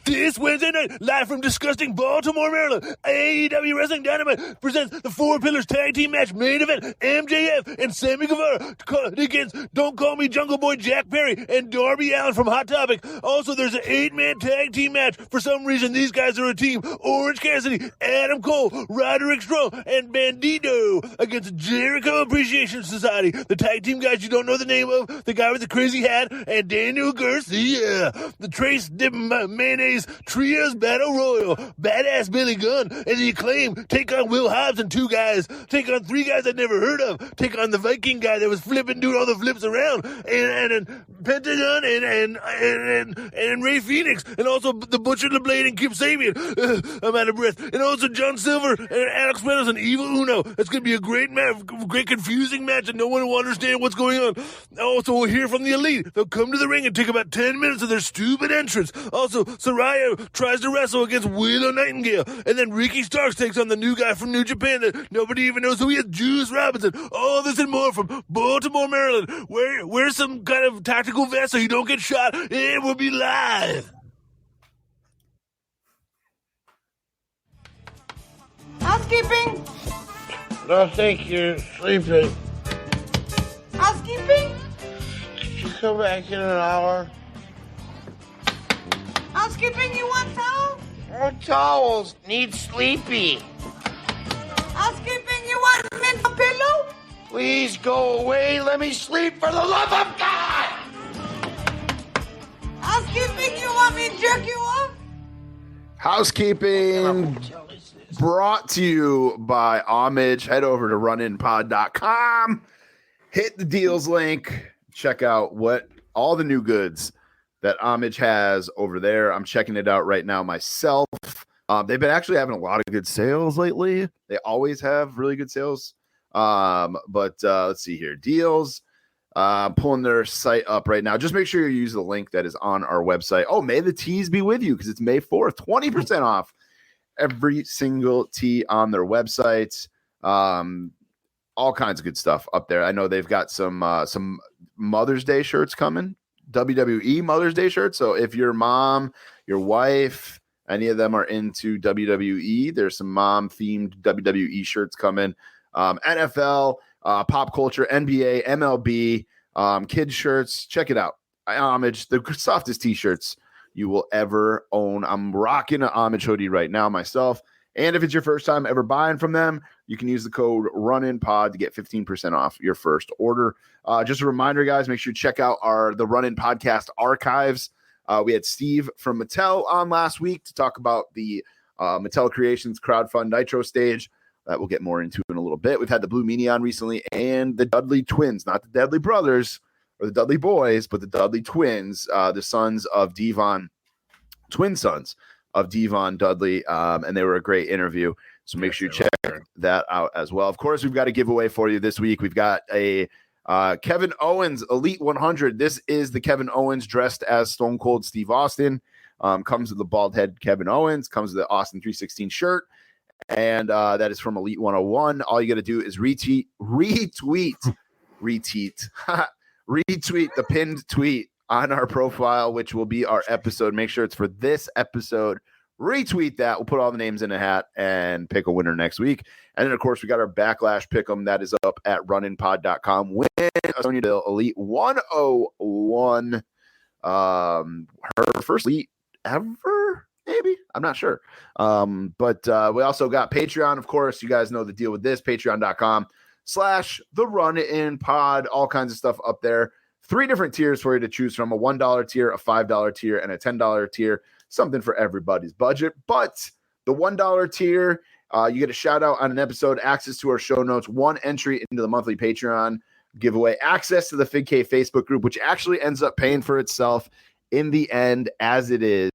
This Wednesday night, live from disgusting Baltimore, Maryland, AEW Wrestling Dynamite presents the Four Pillars Tag Team Match main event. MJF and Sammy Guevara against Don't Call Me Jungle Boy Jack Perry and Darby Allin from Hot Topic. Also, there's an 8-man tag team match. For some reason, these guys are a team. Orange Cassidy, Adam Cole, Roderick Strong, and Bandito against Jericho Appreciation Society. The tag team guys you don't know the name of, the guy with the crazy hat, and Daniel Garcia. The Trace Mayonnaise Trios Battle Royal, Badass Billy Gunn, and the Acclaim take on Will Hobbs and 2 guys, take on 3 guys I'd never heard of, take on the Viking guy that was doing all the flips around, and Pentagon and Ray Phoenix, and also the Butcher, the Blade, and Kip Sabian. I'm out of breath. And also John Silver and Alex Meadows and Evil Uno. It's going to be a great match, great confusing match, and no one will understand what's going on. Also, we'll hear from the Elite. They'll come to the ring and take about 10 minutes of their stupid entrance. Also, Saraya tries to wrestle against Willow Nightingale, and then Ricky Starks takes on the new guy from New Japan that nobody even knows who he is, Juice Robinson. All this and more from Baltimore, Maryland. Wear some kind of tactical vest so you don't get shot. It will be live. Housekeeping? No, thank you. Sleeping. Housekeeping? Could you come back in an hour? Housekeeping, you want towels? More towels. Need sleepy. Housekeeping? Please go away. Let me sleep for the love of God. Housekeeping, you want me to jerk you off? Housekeeping brought to you by Homage. Head over to runinpod.com. Hit the deals link. Check out what all the new goods that Homage has over there. I'm checking it out right now myself. They've been actually having a lot of good sales lately. They always have really good sales. But let's see here. Deals. Pulling their site up right now. Just make sure you use the link that is on our website. Oh, may the tees be with you because it's May 4th. 20% off every single tee on their website. All kinds of good stuff up there. I know they've got some Mother's Day shirts coming. WWE Mother's Day shirts. So if your mom, your wife, any of them are into WWE, there's some mom-themed WWE shirts coming. NFL, pop culture, NBA, MLB, kids shirts. Check it out. Homage, the softest t-shirts you will ever own. I'm rocking an Homage hoodie right now myself. And if it's your first time ever buying from them, you can use the code RUNINPOD to get 15% off your first order. Just a reminder, guys, make sure you check out the Run In Podcast archives. We had Steve from Mattel on last week to talk about the Mattel Creations crowdfund Nitro Stage. That we'll get more into in a little bit. We've had the Blue Meanie on recently and the Dudley twins, not the Dudley brothers or the Dudley boys, but the Dudley twins, the sons of Devon, twin sons of Devon Dudley. And they were a great interview. So make sure you check that out as well. Of course, we've got a giveaway for you this week. We've got a Kevin Owens Elite 100. This is the Kevin Owens dressed as Stone Cold Steve Austin. Comes with the bald head Kevin Owens, comes with the Austin 316 shirt. And that is from Elite 101. All you got to do is retweet the pinned tweet on our profile, which will be our episode. Make sure it's for this episode. Retweet that. We'll put all the names in a hat and pick a winner next week. And then, of course, we got our Backlash pick'em. That is up at runinpod.com. Win Sonya Deville Elite 101. Her first Elite ever. Maybe. I'm not sure. But we also got Patreon. Of course, you guys know the deal with this. Patreon.com/TheRunInPod. All kinds of stuff up there. 3 different tiers for you to choose from. A $1 tier, a $5 tier, and a $10 tier. Something for everybody's budget. But the $1 tier, you get a shout out on an episode, access to our show notes, 1 entry into the monthly Patreon giveaway, access to the FigK Facebook group, which actually ends up paying for itself in the end as it is,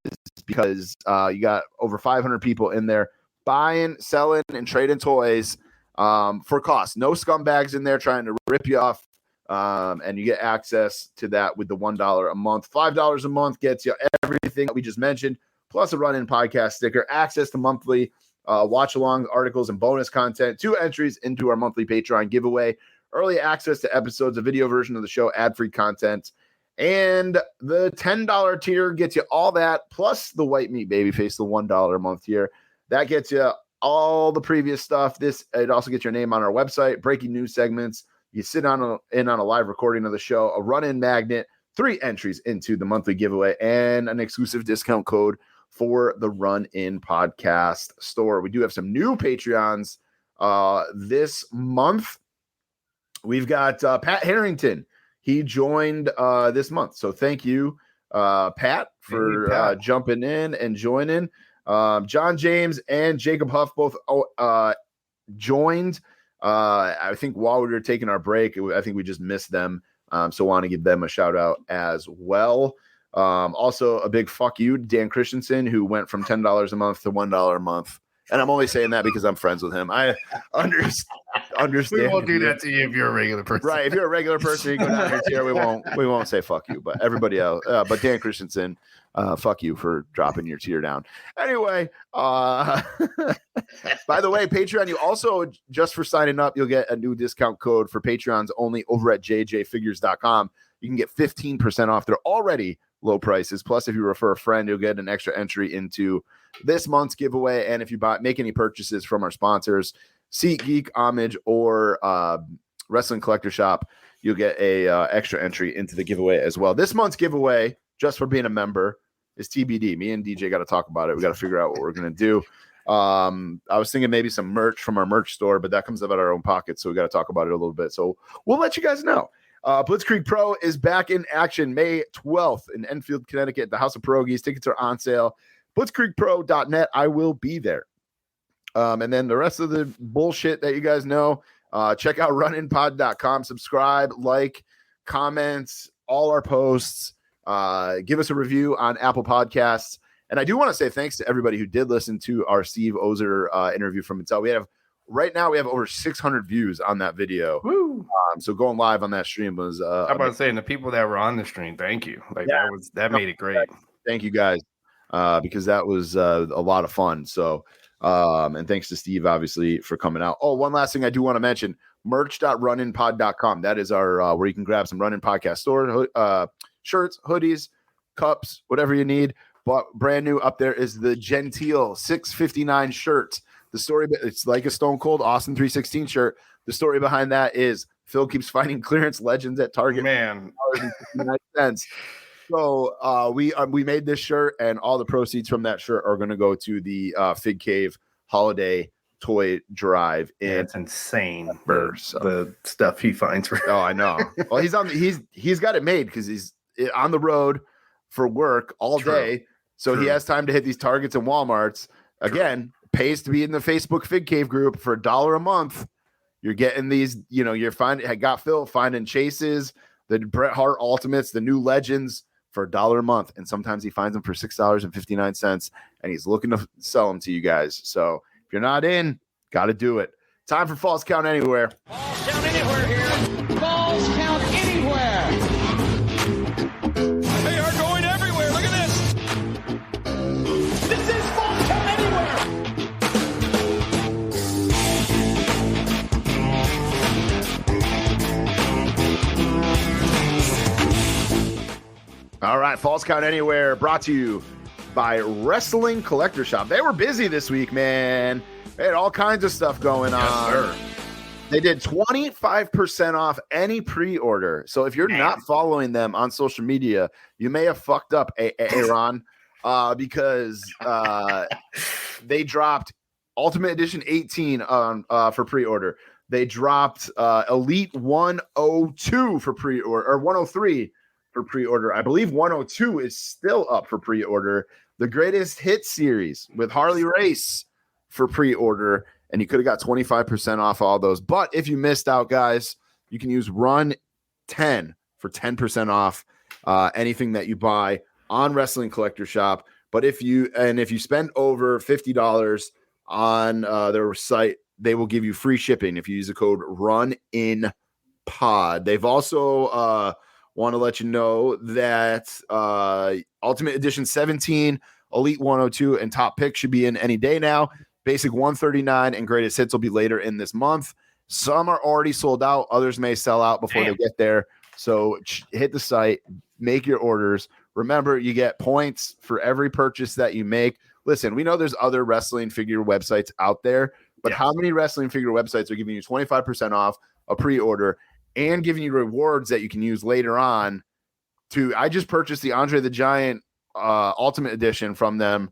because you got over 500 people in there buying, selling, and trading toys for cost. No scumbags in there trying to rip you off, and you get access to that with the $1 a month. $5 a month gets you everything that we just mentioned, plus a Run-In podcast sticker, access to monthly watch-along articles and bonus content, 2 entries into our monthly Patreon giveaway, early access to episodes, a video version of the show, ad-free content. And the $10 tier gets you all that, plus the White Meat Babyface, the $1 a month tier. That gets you all the previous stuff. It also gets your name on our website, breaking news segments. You sit in on a live recording of the show, a run-in magnet, 3 entries into the monthly giveaway, and an exclusive discount code for the Run-In Podcast store. We do have some new Patreons this month. We've got Pat Harrington. He joined this month. So thank you, Pat, for jumping in and joining. John James and Jacob Huff both joined. I think while we were taking our break, I think we just missed them. So want to give them a shout out as well. Also, a big fuck you, Dan Christensen, who went from $10 a month to $1 a month. And I'm only saying that because I'm friends with him. I understand. We won't do that to you if you're a regular person. Right. If you're a regular person, you go down your tier. We won't say fuck you, but everybody else. But Dan Christensen, fuck you for dropping your tier down. Anyway, by the way, Patreon, you also, just for signing up, you'll get a new discount code for Patreons only over at jjfigures.com. You can get 15% off. They're already low prices. Plus, if you refer a friend, you'll get an extra entry into this month's giveaway. And if you make any purchases from our sponsors, SeatGeek, Homage, or Wrestling Collector Shop, you'll get a extra entry into the giveaway as well. This month's giveaway, just for being a member, is TBD. Me and DJ got to talk about it. We got to figure out what we're going to do. I was thinking maybe some merch from our merch store, but that comes out of our own pockets, so we got to talk about it a little bit. So we'll let you guys know. Blitzkrieg Pro is back in action May 12th in Enfield, Connecticut, at the House of Pierogies. Tickets are on sale. Blitzkriegpro.net. I will be there. And then the rest of the bullshit that you guys know, check out runinpod.com. Subscribe, like, comments, all our posts. Give us a review on Apple Podcasts. And I do want to say thanks to everybody who did listen to our Steve Ozer interview from Mattel. Right now we have over 600 views on that video. Woo. So going live on that stream was I'm about to say, and the people that were on the stream, thank you. That made it great. Thank you guys. Because that was a lot of fun. So and thanks to Steve, obviously, for coming out. Oh, one last thing I do want to mention, merch.runinpod.com. That is our where you can grab some Running Podcast store shirts, hoodies, cups, whatever you need. But brand new up there is the Gentile 659 shirt. The story, it's like a Stone Cold Austin 316 shirt. The story behind that is Phil keeps finding clearance legends at Target. Man, $0.59. So we made this shirt, and all the proceeds from that shirt are going to go to the Fig Cave Holiday Toy Drive. It's insane. So. The stuff he finds. Oh, I know. Well, he's got it made because he's on the road for work all day, so he has time to hit these Targets and Walmarts. Again, pays to be in the Facebook Fig Cave group for $1 a month. You're getting these, you're finding. I got Phil finding chases, the Bret Hart Ultimates, the new legends for $1 a month, and sometimes he finds them for $6.59, and he's looking to sell them to you guys. So if you're not in, got to do it. Time for Falls Count Anywhere. Falls Count Anywhere here. Falls Count Anywhere. They are going everywhere. Look at this. This is Falls Count Anywhere. All right, Falls Count Anywhere brought to you by Wrestling Collector Shop. They were busy this week, man. They had all kinds of stuff going on. Sir. They did 25% off any pre-order. So if you're not following them on social media, you may have fucked up, Aaron, because they dropped Ultimate Edition 18 for pre-order. They dropped Elite 102 for pre-order, or 103 for pre-order. I believe 102 is still up for pre-order. The Greatest Hit series with Harley Race for pre-order, and you could have got 25% off all those. But if you missed out, guys, you can use Run 10 for 10% off anything that you buy on Wrestling Collector Shop. But if you spend over $50 on their site, they will give you free shipping if you use the code RUNINPOD. They've also want to let you know that Ultimate Edition 17, Elite 102, and Top Pick should be in any day now. Basic 139 and Greatest Hits will be later in this month. Some are already sold out. Others may sell out before they get there. So hit the site, make your orders. Remember, you get points for every purchase that you make. Listen, we know there's other wrestling figure websites out there, but how many wrestling figure websites are giving you 25% off a pre-order and giving you rewards that you can use later on? I just purchased the Andre the Giant Ultimate Edition from them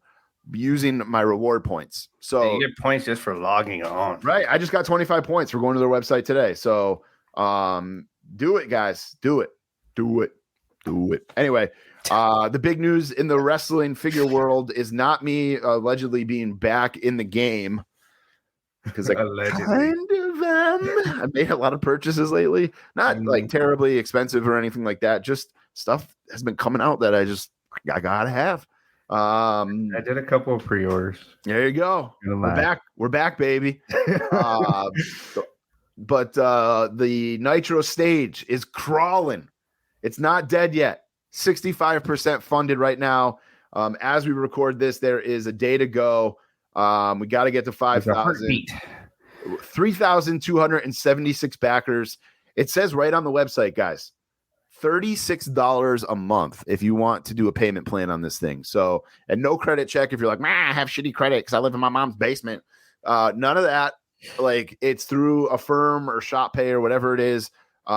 using my reward points. So you get points just for logging on. Right. I just got 25 points for going to their website today. So do it, guys. Do it. Anyway, the big news in the wrestling figure world is not me allegedly being back in the game, because I kind of I made a lot of purchases lately. Not like terribly expensive or anything like that. Just stuff has been coming out that I gotta have. I did a couple of pre-orders. There you go. We're back, baby. But the Nitro Stage is crawling. It's not dead yet. 65% funded right now. As we record this, there is a day to go. We got to get to 5,000. 3,276 backers. It says right on the website, guys, $36 a month if you want to do a payment plan on this thing. So, and no credit check if you're like, I have shitty credit because I live in my mom's basement. None of that. Like, it's through a firm or shop pay or whatever it is. You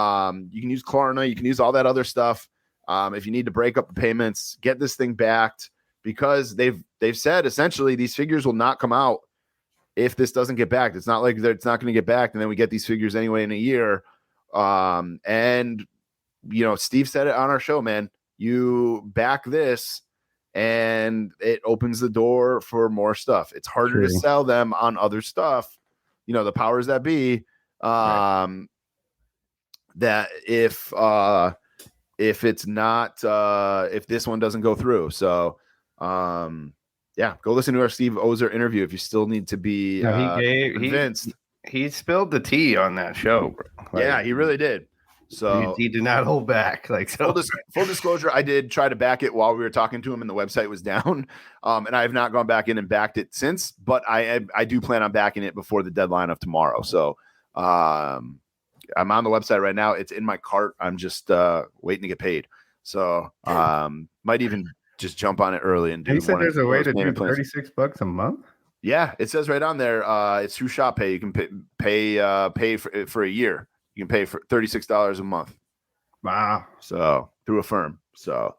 can use Klarna. You can use all that other stuff. If you need to break up the payments, get this thing backed, because they've said essentially these figures will not come out if this doesn't get backed. It's not like it's not going to get backed, and then we get these figures anyway in a year. And Steve said it on our show, man. You back this, and it opens the door for more stuff. It's harder to sell them on other stuff. The powers that be. That if it's not if this one doesn't go through. So go listen to our Steve Ozer interview if you still need to be convinced. He spilled the tea on that show. Yeah, he really did. So he did not hold back. Full disclosure, I did try to back it while we were talking to him, and the website was down. And I have not gone back in and backed it since, but I do plan on backing it before the deadline of tomorrow. So I'm on the website right now. It's in my cart. I'm just waiting to get paid. So might even just jump on it early and do. He said there's a way to do $36 a month. Yeah, it says right on there. It's through Shop Pay. You can pay for a year. You can pay for $36 a month. Wow. So through a firm. So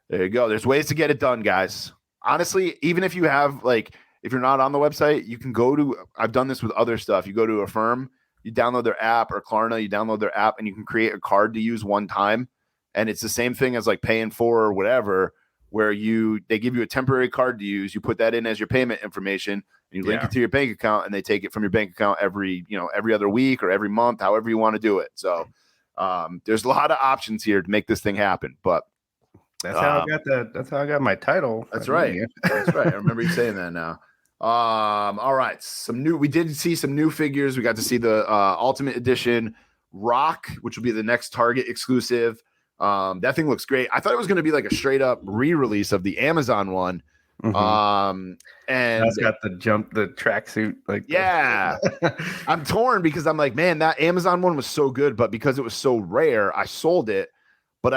there you go. There's ways to get it done, guys. Honestly, even if you have if you're not on the website, you can go to. I've done this with other stuff. You go to a firm, you download their app, or Klarna, you download their app, and you can create a card to use one time. And it's the same thing as paying for or whatever, where they give you a temporary card to use. You put that in as your payment information, and you link it to your bank account, and they take it from your bank account every other week or every month, however you want to do it. So there's a lot of options here to make this thing happen. But that's how I got my title. That's right. That's right. I remember you saying that now. All right. We did see some new figures. We got to see the Ultimate Edition Rock, which will be the next Target exclusive. That thing looks great. I thought it was going to be a straight up re-release of the Amazon one. Mm-hmm. And that's got the tracksuit. I'm torn because I'm man, that Amazon one was so good, but because it was so rare, I sold it. But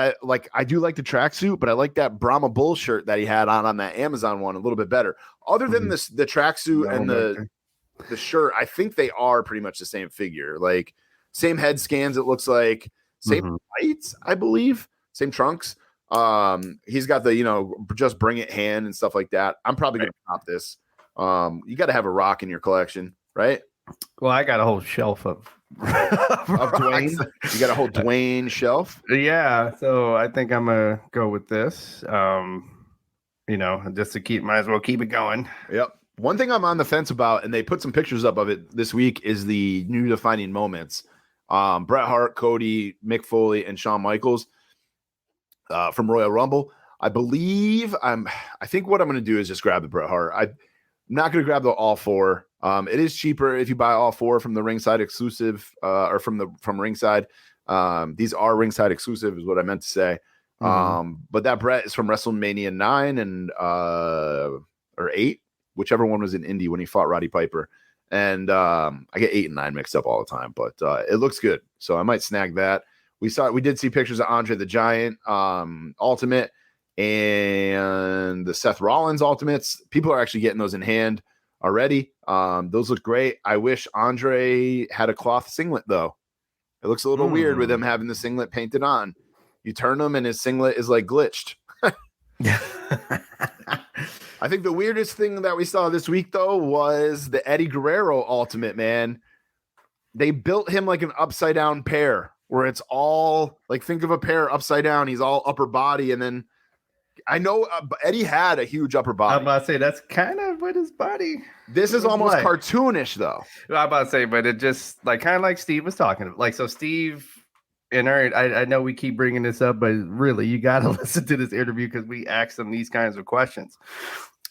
I do like the tracksuit, but I like that Brahma Bull shirt that he had on that Amazon one a little bit better. Other than the tracksuit and the shirt, I think they are pretty much the same figure. Same head scans, it looks like. Same lights, I believe. Same trunks. He's got the just bring it hand and stuff like that. I'm probably gonna pop this. You got to have a Rock in your collection, right? Well, I got a whole shelf of Dwayne. You got a whole Dwayne shelf. Yeah, so I think I'm gonna go with this. Just to might as well keep it going. Yep. One thing I'm on the fence about, and they put some pictures up of it this week, is the new defining moments. Bret Hart, Cody, Mick Foley, and Shawn Michaels from Royal Rumble. I think what I'm going to do is just grab the Bret Hart. I'm not going to grab the all four. It is cheaper if you buy all four from the ringside exclusive or from Ringside. These are ringside exclusive is what I meant to say. But that Bret is from WrestleMania 9 or 8, whichever one was in Indy when he fought Roddy Piper. And I get 8 and 9 mixed up all the time, but it looks good. So I might snag that. We did see pictures of Andre the Giant Ultimate and the Seth Rollins Ultimates. People are actually getting those in hand already. Those look great. I wish Andre had a cloth singlet though. It looks a little weird with him having the singlet painted on. You turn him and his singlet is glitched. I think the weirdest thing that we saw this week, though, was the Eddie Guerrero Ultimate, man. They built him like an upside down pear where it's all think of a pear upside down. He's all upper body. And then I know Eddie had a huge upper body. I'm about to say that's kind of with his body. This is almost cartoonish, though. I'm about to say, but it just kind of like Steve was talking about. So Steve and I know we keep bringing this up, but really you got to listen to this interview because we ask them these kinds of questions.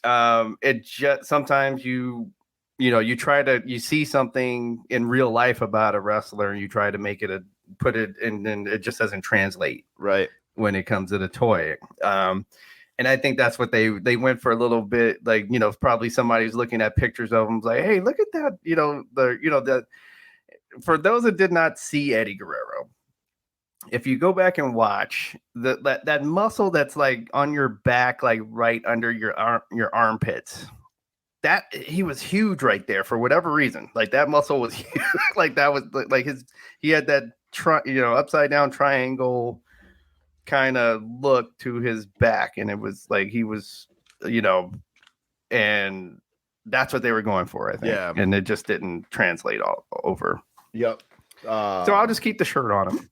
It just sometimes you see something in real life about a wrestler and you try to make it put it in, and it just doesn't translate right when it comes to the toy. And I think that's what they went for a little bit, probably somebody who's looking at pictures of them hey, look at that, for those that did not see Eddie Guerrero, if you go back and watch that muscle that's on your back, right under your armpits, that he was huge right there for whatever reason. That muscle was huge. That was he had that upside down triangle kind of look to his back, and it was he was and that's what they were going for, I think. Yeah. And it just didn't translate all over. Yep. So I'll just keep the shirt on him.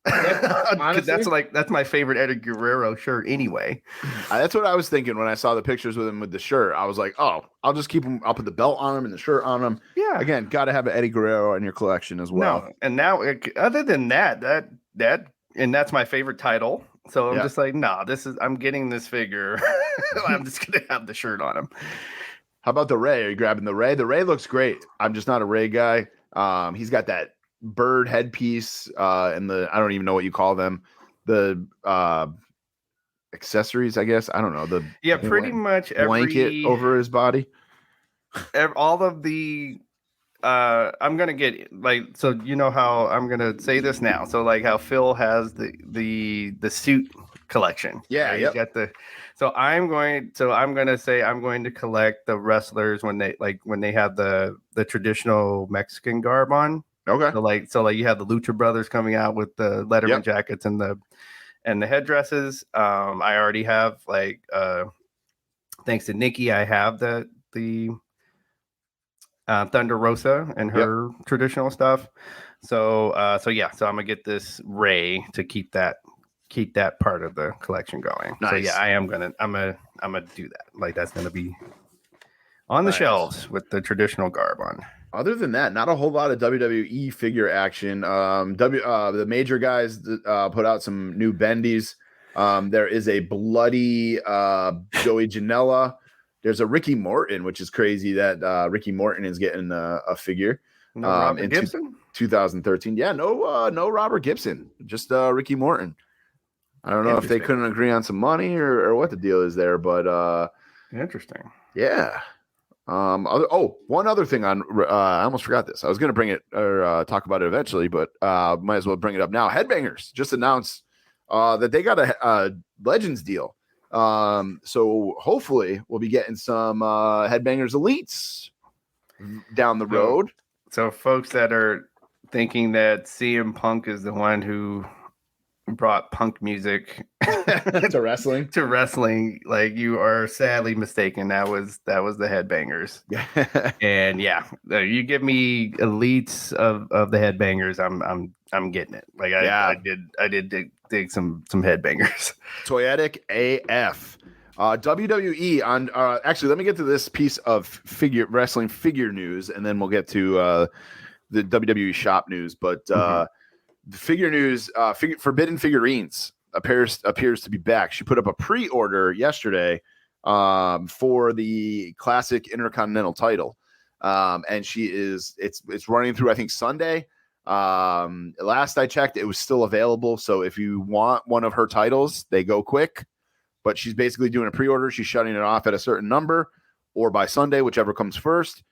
Honestly, that's my favorite Eddie Guerrero shirt anyway. That's what I was thinking when I saw the pictures with him with the shirt. I was like, oh, I'll just keep him. I'll put the belt on him and the shirt on him. Yeah. Again, got to have an Eddie Guerrero in your collection as well. No, and now other than that and that's my favorite title. So I'm just like, no, I'm getting this figure. I'm just gonna have the shirt on him. How about the Ray? Are you grabbing the Ray? The Ray looks great. I'm just not a Ray guy. He's got that bird headpiece and I don't even know what you call them. The accessories, I guess. I don't know. Pretty much blanket over his body. All of the I'm gonna get so you know how I'm gonna say this now. So like how Phil has the suit collection. Yeah, right? Got so I'm going to say I'm going to collect the wrestlers when they have the traditional Mexican garb on. Okay. So you have the Lucha Brothers coming out with the Letterman jackets and the headdresses. I already have thanks to Nikki, I have the Thunder Rosa and her traditional stuff. So I'm gonna get this Ray to keep that part of the collection going. Nice. So yeah, I'm gonna do that. Like that's gonna be on the shelves with the traditional garb on. Other than that, not a whole lot of WWE figure action. The major guys put out some new bendies. There is a bloody Joey Janela. There's a Ricky Morton, which is crazy that Ricky Morton is getting a figure. No Robert Gibson? 2013. Yeah, no Robert Gibson, just Ricky Morton. I don't know if they couldn't agree on some money or what the deal is there, but interesting. Yeah. One other thing I almost forgot this. I was going to bring it or talk about it eventually, but might as well bring it up now. Headbangers just announced that they got a Legends deal. So hopefully we'll be getting some Headbangers Elites down the road. So folks that are thinking that CM Punk is the one who brought punk music to wrestling, like you are sadly mistaken. That was the Headbangers. And you give me Elites of the Headbangers, I'm getting it. Like I did dig some Headbangers. Toyetic AF. WWE on actually, let me get to this piece of wrestling figure news, and then we'll get to the WWE shop news. But the figure news, Forbidden Figurines appears to be back. She put up a pre-order yesterday for the classic Intercontinental title, and it's running through I think Sunday. Last I checked, it was still available. So if you want one of her titles, they go quick. But she's basically doing a pre-order. She's shutting it off at a certain number, or by Sunday, whichever comes first.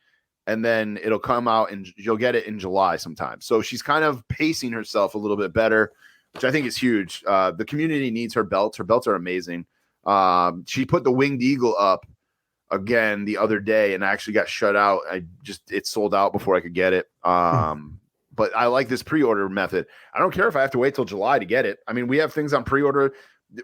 And then it'll come out and you'll get it in July sometime. So she's kind of pacing herself a little bit better, which I think is huge. The community needs her belts. Her belts are amazing. She put the Winged Eagle up again the other day and I actually got shut out. It sold out before I could get it. But I like this pre-order method. I don't care if I have to wait till July to get it. I mean, we have things on pre-order.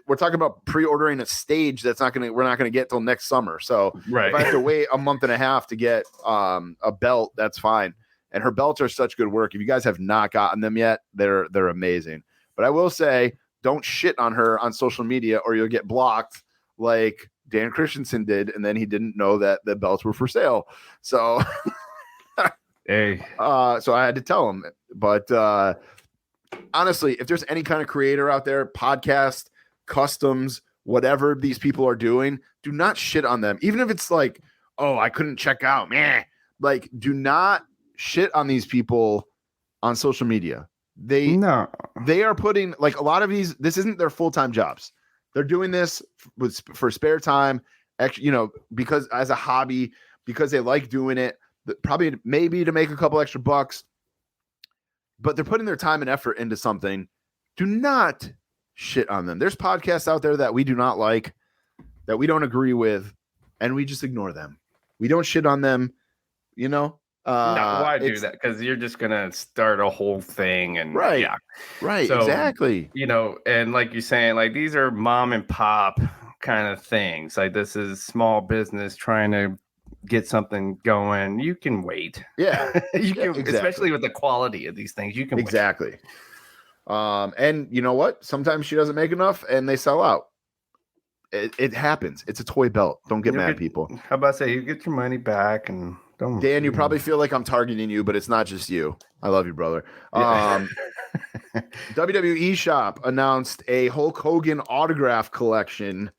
We're talking about pre-ordering a stage we're not going to get till next summer. So if I have to wait a month and a half to get a belt, that's fine. And her belts are such good work. If you guys have not gotten them yet, they're amazing. But I will say, don't shit on her on social media or you'll get blocked like Dan Christensen did. And then he didn't know that the belts were for sale. So, so I had to tell him. But honestly, if there's any kind of creator out there, podcast, customs, whatever these people are doing, do not shit on them. Even if it's like, oh, I couldn't check out, man. Like, do not shit on these people on social media. They are putting like a lot of these. This isn't their full-time jobs. They're doing this for spare time, because as a hobby, because they like doing it. Probably maybe to make a couple extra bucks, but they're putting their time and effort into something. Do not shit on them. There's podcasts out there that we do not like, that we don't agree with, and we just ignore them. We don't shit on them, no, why do that? Because you're just gonna start a whole thing, and right, so, exactly. And like you're saying, like these are mom and pop kind of things. Like this is small business trying to get something going, you can wait. Yeah, you can, exactly. Especially with the quality of these things, you can exactly. And you know what? Sometimes she doesn't make enough, and they sell out. It happens. It's a toy belt. Don't get mad, people. How about you get your money back and don't. Dan, you probably feel like I'm targeting you, but it's not just you. I love you, brother. Yeah. WWE Shop announced a Hulk Hogan autograph collection.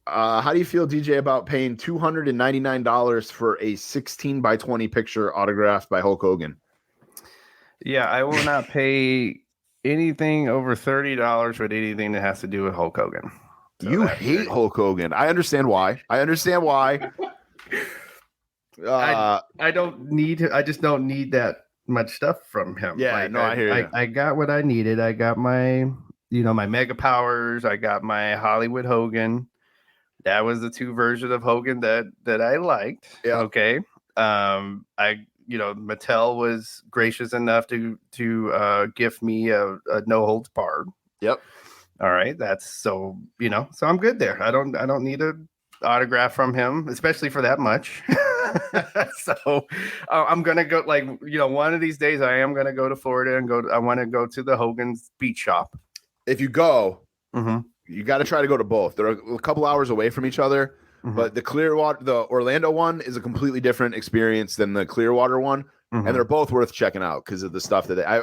How do you feel, DJ, about paying $299 for a 16x20 picture autographed by Hulk Hogan? Yeah, I will not pay anything over $30 with anything that has to do with Hulk Hogan. So you hate Hulk Hogan. I understand why. I don't need. I just don't need that much stuff from him. Yeah, I hear you. I got what I needed. I got my, my Mega Powers. I got my Hollywood Hogan. That was the 2 versions of Hogan that I liked. Yeah. Okay. Mattel was gracious enough to gift me a no holds barred. Yep. All right. That's so I'm good there. I don't need a autograph from him, especially for that much. So I'm gonna go, one of these days I am gonna go to Florida and I want to go to the Hogan's Beach Shop. If you go, mm-hmm. you got to try to go to both. They're a couple hours away from each other, mm-hmm. but the Orlando one is a completely different experience than the Clearwater one, mm-hmm. and they're both worth checking out because of the stuff that I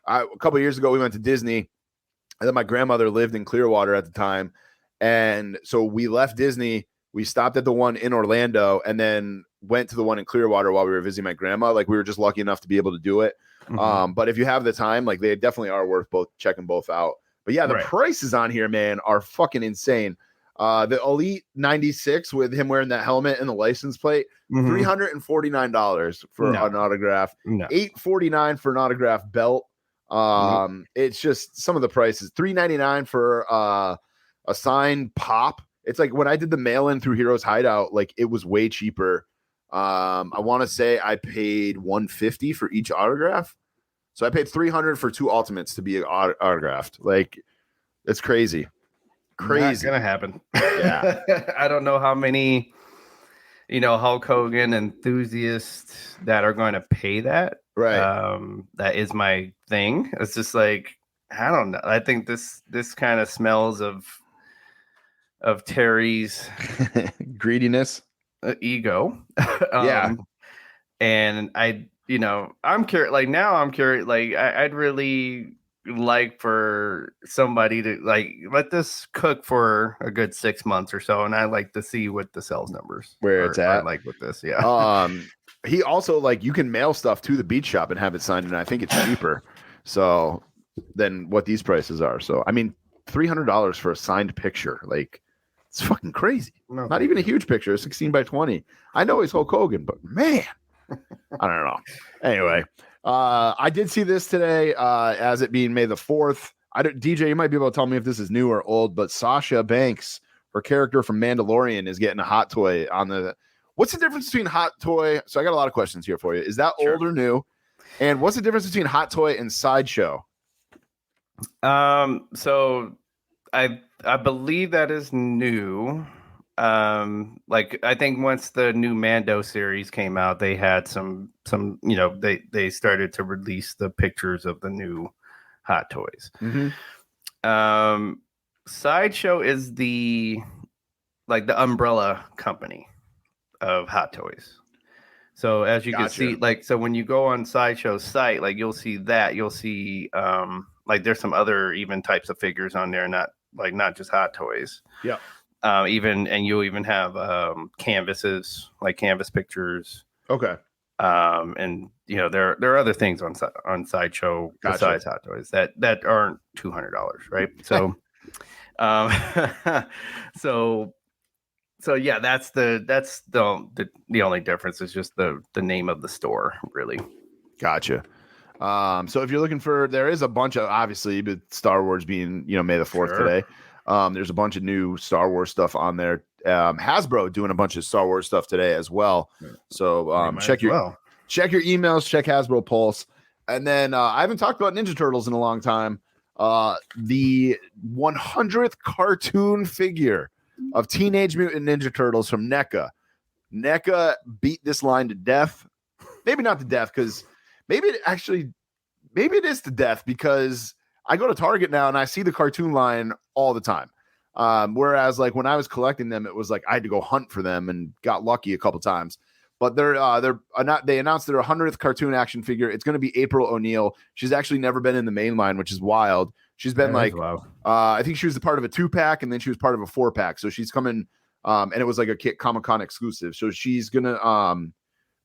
a couple of years ago we went to Disney, and then my grandmother lived in Clearwater at the time, and so we left Disney. We stopped at the one in Orlando and then went to the one in Clearwater while we were visiting my grandma. Like, we were just lucky enough to be able to do it. Mm-hmm. But if you have the time, like, they definitely are worth checking both out. But yeah, the prices on here, man, are fucking insane. The Elite 96 with him wearing that helmet and the license plate, mm-hmm. $349 for an autograph, $849 for an autograph belt. It's just some of the prices. $399 for a signed pop. It's like when I did the mail-in through Heroes Hideout, like, it was way cheaper. I want to say I paid $150 for each autograph. So I paid $300 for 2 Ultimates to be autographed. Like, it's crazy. Not gonna happen. Yeah. I don't know how many, Hulk Hogan enthusiasts that are going to pay that. Right. That is my thing. It's just like, I don't know. I think this kind of smells of Terry's greediness, ego. Yeah. And I'm curious. Like, now I'm curious. Like, I'd really like for somebody to let this cook for a good 6 months or so, and I like to see what the sales numbers it's at. Like with this, yeah. He also, you can mail stuff to the beach shop and have it signed, and I think it's cheaper so than what these prices are. So I mean, $300 for a signed picture, it's fucking crazy. No, not even a huge picture, 16x20. I know he's Hulk Hogan, but man, I don't know. Anyway, I did see this today as it being May the 4th. DJ, you might be able to tell me if this is new or old, but Sasha Banks, her character from Mandalorian, is getting a hot toy on the. What's the difference between hot toy? So I got a lot of questions here for you. Is that old or new? And what's the difference between hot toy and sideshow? So I believe that is new. I think once the new Mando series came out, they had some they started to release the pictures of the new hot toys. Mm-hmm. Sideshow is the umbrella company of hot toys. So as you can see, so when you go on Sideshow's site, you'll see there's some other even types of figures on there, not just hot toys. Yeah. You'll even have canvases, canvas pictures. Okay. And there are other things on Sideshow besides hot toys that aren't $200, right? So, so yeah, that's the only difference is just the name of the store, really. Gotcha. So if you're looking there is a bunch of, obviously, but Star Wars being, May the 4th today. There's a bunch of new Star Wars stuff on there. Hasbro doing a bunch of Star Wars stuff today as well. So check your emails, check Hasbro Pulse. And then I haven't talked about Ninja Turtles in a long time. The 100th cartoon figure of Teenage Mutant Ninja Turtles from NECA NECA beat this line to death. Maybe not to death, because maybe it is to death, because I go to Target now and I see the cartoon line all the time. Whereas like when I was collecting them, it was like I had to go hunt for them and got lucky a couple times. But they announced their 100th cartoon action figure. It's going to be April O'Neil. She's actually never been in the main line, which is wild. She's been I think she was a part of a 2-pack, and then she was part of a 4-pack. So she's coming, and it was like a Comic-Con exclusive. So she's gonna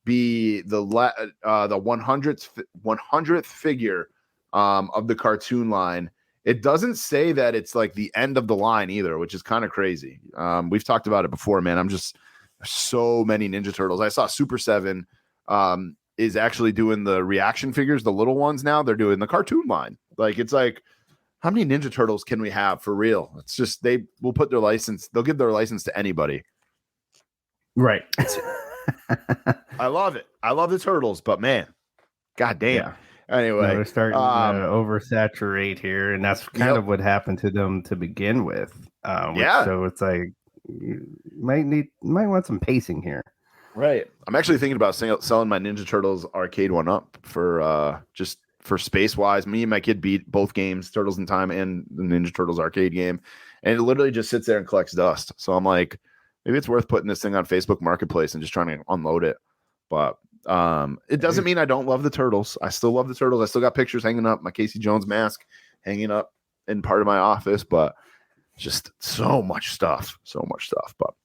be the 100th figure of the cartoon line. It doesn't say that it's like the end of the line either, which is kind of crazy. We've talked about it before, man. I'm just so many Ninja Turtles. I saw Super 7 is actually doing the reaction figures, the little ones now. They're doing the cartoon line. Like, it's like, how many Ninja Turtles can we have for real? It's just, they will put their license. They'll give their license to anybody. Right. I love it. I love the Turtles, but man, God damn. Yeah. Anyway, they're starting to oversaturate here, and that's kind of what happened to them to begin with. So it's like you might want some pacing here. Right. I'm actually thinking about selling my Ninja Turtles arcade one up for just for space wise. Me and my kid beat both games, Turtles in Time and the Ninja Turtles arcade game, and it literally just sits there and collects dust. So I'm like, maybe it's worth putting this thing on Facebook Marketplace and just trying to unload it. But it doesn't mean I don't love the Turtles. I still love the Turtles. I still got pictures hanging up, my Casey Jones mask hanging up in part of my office, but just so much stuff. But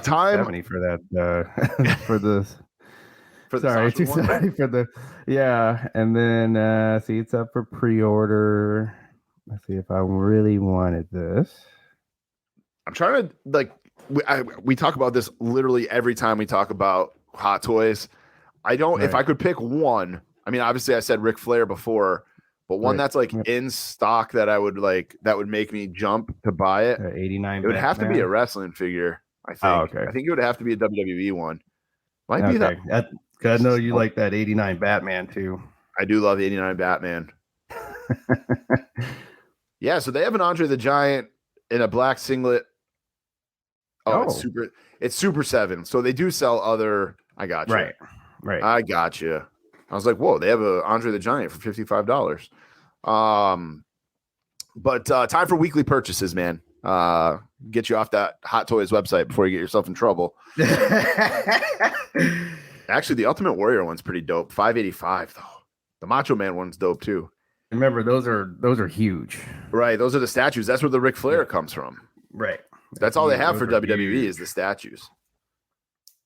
time 70 for that for and then see, it's up for pre-order. Let's see if I really wanted this. I'm trying to, like, we talk about this literally every time we talk about Hot Toys. I don't, if I could pick one, I mean, obviously I said Ric Flair before, but one that's like in stock that I would like, that would make me jump to buy it. 89. It would have to be a wrestling figure, I think. Oh, okay. I think it would have to be a WWE one. Might be that. I know you like that 89 Batman too. I do love the 89 Batman. Yeah, so they have an Andre the Giant in a black singlet. It's Super 7. So they do sell other. I got you. Right. I got you. I was like, whoa, they have a Andre the Giant for $55. But time for weekly purchases, man. Get you off that Hot Toys website before you get yourself in trouble. Actually, the Ultimate Warrior one's pretty dope. $585 though. The Macho Man one's dope too. Remember, those are huge. Right. Those are the statues. That's where the Ric Flair comes from. Right. That's all they have for WWE is the statues.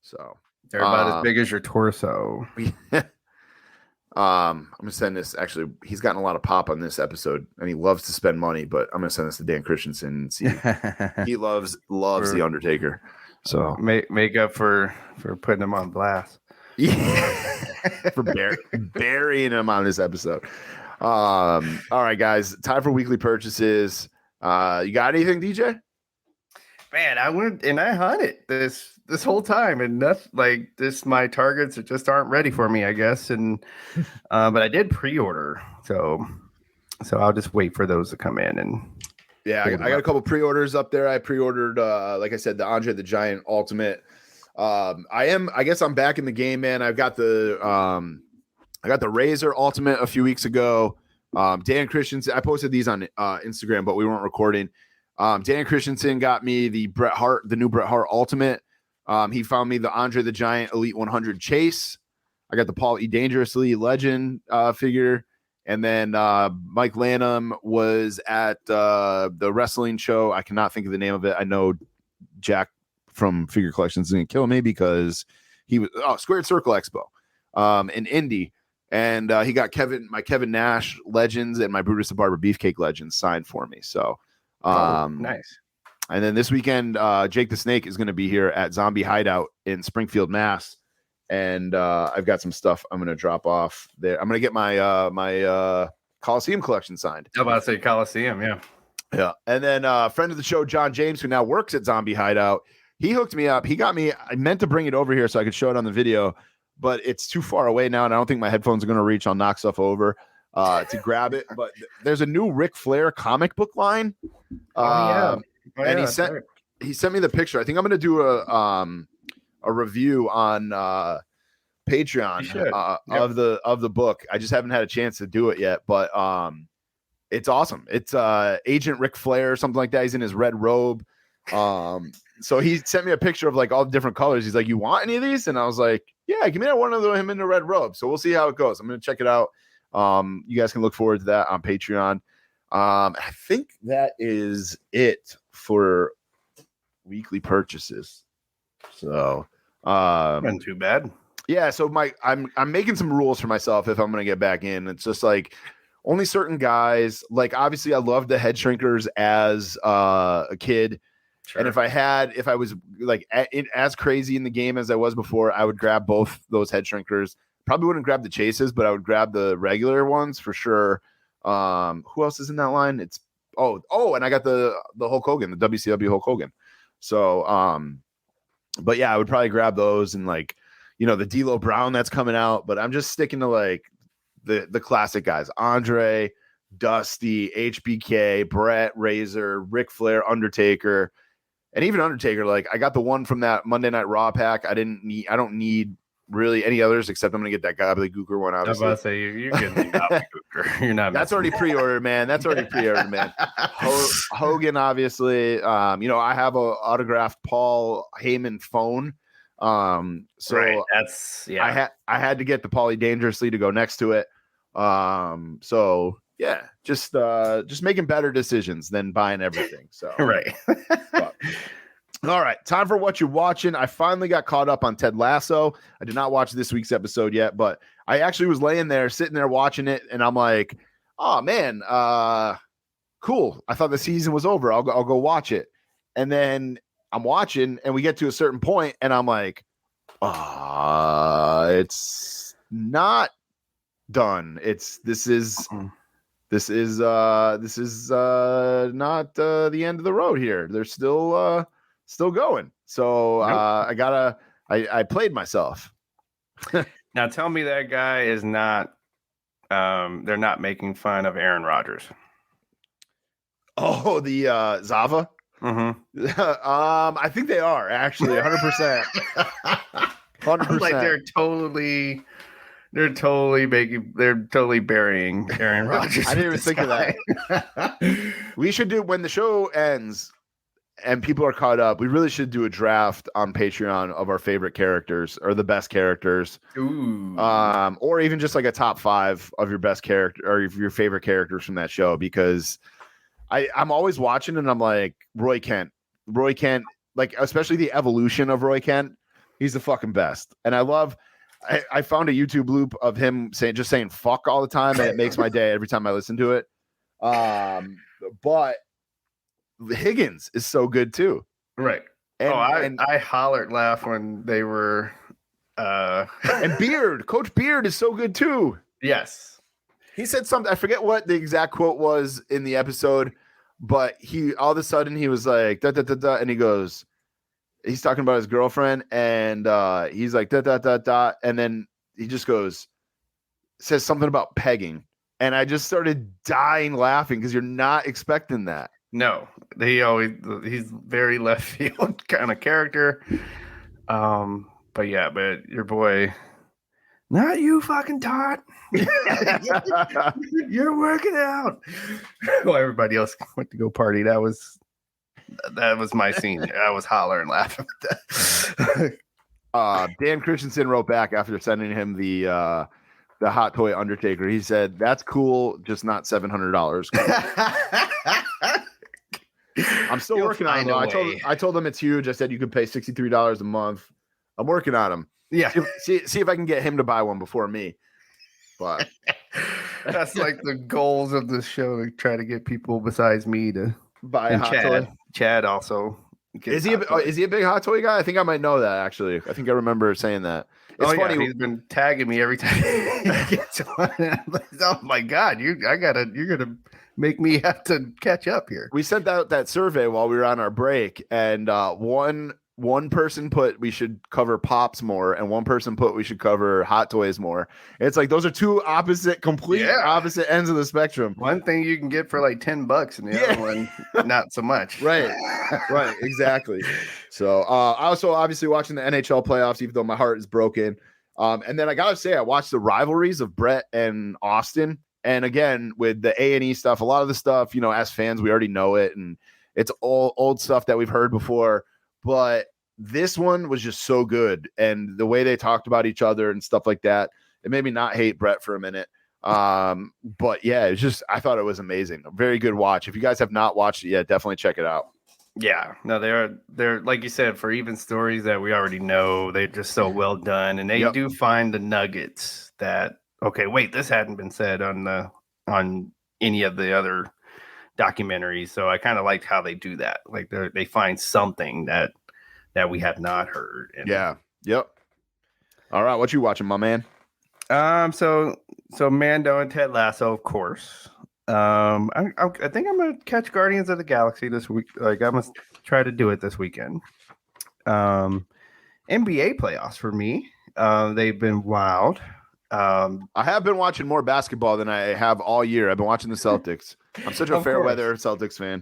So they're about as big as your torso. I'm gonna send this. Actually, he's gotten a lot of pop on this episode, and he loves to spend money. But I'm gonna send this to Dan Christensen and see. He loves the Undertaker. So make up for putting him on blast. Yeah, for burying him on this episode. All right, guys, time for weekly purchases. You got anything, DJ? Man, I went and I hunted this whole time, and that's like this. My targets just aren't ready for me, I guess. And but I did pre-order, so I'll just wait for those to come in. And yeah, I got a couple pre-orders up there. I pre-ordered, like I said, the Andre the Giant Ultimate. I guess I'm back in the game, man. I got the Razor Ultimate a few weeks ago. Dan Christensen, I posted these on Instagram, but we weren't recording. Dan Christensen got me the new Bret Hart Ultimate. He found me the Andre the Giant Elite 100 Chase. I got the Paul E. Dangerously Legend figure. And then Mike Lanham was at the wrestling show. I cannot think of the name of it. I know Jack from Figure Collections didn't kill me because he was Squared Circle Expo in Indy. And he got my Kevin Nash Legends and my Brutus the Barber Beefcake Legends signed for me. So nice. And then this weekend, Jake the Snake is going to be here at Zombie Hideout in Springfield, Mass. And I've got some stuff I'm going to drop off there. I'm going to get my my Coliseum collection signed. I'm about to say Coliseum, yeah. Yeah. And then friend of the show, John James, who now works at Zombie Hideout, he hooked me up. He got me. I meant to bring it over here so I could show it on the video, but it's too far away now, and I don't think my headphones are going to reach. I'll knock stuff over to grab it. But there's a new Ric Flair comic book line. He sent me the picture. I think I'm going to do a a review on Patreon of the book. I just haven't had a chance to do it yet, but it's awesome. It's Agent Ric Flair or something like that. He's in his red robe. So he sent me a picture of like all the different colors. He's like, "You want any of these?" And I was like, "Yeah, give me that one of him in the red robe." So we'll see how it goes. I'm gonna check it out. You guys can look forward to that on Patreon. I think that is it for weekly purchases. So Not too bad. Yeah, so I'm making some rules for myself if I'm gonna get back in. It's just like only certain guys. Like obviously, I loved the head shrinkers as a kid, sure. And if I was like as crazy in the game as I was before, I would grab both those head shrinkers. Probably wouldn't grab the chases, but I would grab the regular ones for sure. Who else is in that line? It's and I got the Hulk Hogan, the WCW Hulk Hogan. So but yeah, I would probably grab those and like. The D'Lo Brown that's coming out, but I'm just sticking to like the classic guys: Andre, Dusty, HBK, Brett, Razor, Ric Flair, Undertaker, and even Undertaker. Like I got the one from that Monday Night Raw pack. I don't need really any others except I'm gonna get that gobbledygooker one. Obviously, I was about to say you're getting the gobbledygooker. You're not. That's already pre-ordered, man. Hogan, obviously. I have a autographed Paul Heyman phone. So right. That's I had to get the Paulie Dangerously to go next to it. So yeah, just making better decisions than buying everything. So right. All right, time for what you're watching. I finally got caught up on Ted Lasso. I did not watch this week's episode yet, but I actually was sitting there watching it, and I'm like, oh man, cool. I thought the season was over. I'll go watch it, and then I'm watching and we get to a certain point and I'm like, it's not done. This is not the end of the road here. They're still going. So I played myself. Now tell me that guy is not, they're not making fun of Aaron Rodgers. Oh, the Zava. Mm-hmm. I think they are actually 100%. 100%. Like they're totally burying Aaron Rodgers. I didn't even think of that. We should do when the show ends and people are caught up. We really should do a draft on Patreon of our favorite characters or the best characters. Ooh. Or even just like a top 5 of your best character or your favorite characters from that show because. I'm always watching and I'm like, Roy Kent, like, especially the evolution of Roy Kent. He's the fucking best. And I found a YouTube loop of him saying fuck all the time. And it makes my day every time I listen to it. But Higgins is so good too. Right. And I hollered laugh when they were, and Beard, Coach Beard is so good too. Yes. He said something. I forget what the exact quote was in the episode, but he all of a sudden he was like da da da da, and he's talking about his girlfriend, and he's like da da da da, and then he just says something about pegging, and I just started dying laughing because you're not expecting that. No, he's very left field kind of character. But your boy. Not you, fucking Todd. You're working out. Well, everybody else went to go party. That was my scene. I was hollering, laughing at that. Dan Christensen wrote back after sending him the hot toy Undertaker. He said, "That's cool, just not $700." I'm still working on it. I told him it's huge. I said you could pay $63 a month. I'm working on him. Yeah. See if I can get him to buy one before me. But that's like the goals of the show to try to get people besides me to buy a hot toy. Chad also. Is he a big hot toy guy? I think I might know that actually. I think I remember saying that. It's funny. Yeah, he's been tagging me every time he gets one. Oh my God, you're gonna make me have to catch up here. We sent out that survey while we were on our break, and one one person put we should cover Pops more, and one person put we should cover Hot Toys more. It's like those are two complete opposite ends of the spectrum. One thing you can get for like $10 and the other one not so much. Right, exactly. So I also obviously watching the NHL playoffs, even though my heart is broken. And then I gotta say, I watched the rivalries of Brett and Austin. And again, with the A&E stuff, a lot of the stuff, as fans, we already know it, and it's all old stuff that we've heard before. But this one was just so good, and the way they talked about each other and stuff like that, it made me not hate Brett for a minute. But yeah, it's just, I thought it was amazing. A very good watch. If you guys have not watched it yet, definitely check it out. Yeah, no, they're like you said, for even stories that we already know, they're just so well done, and they do find the nuggets that, okay, wait, this hadn't been said on any of the other documentaries. So I kind of liked how they do that. Like they find something that we have not heard. And, Yep. All right, what you watching, my man? So Mando and Ted Lasso, of course. I think I'm gonna catch Guardians of the Galaxy this week. Like I must try to do it this weekend. NBA playoffs for me. They've been wild. I have been watching more basketball than I have all year. I've been watching the Celtics. I'm such a fair weather Celtics fan.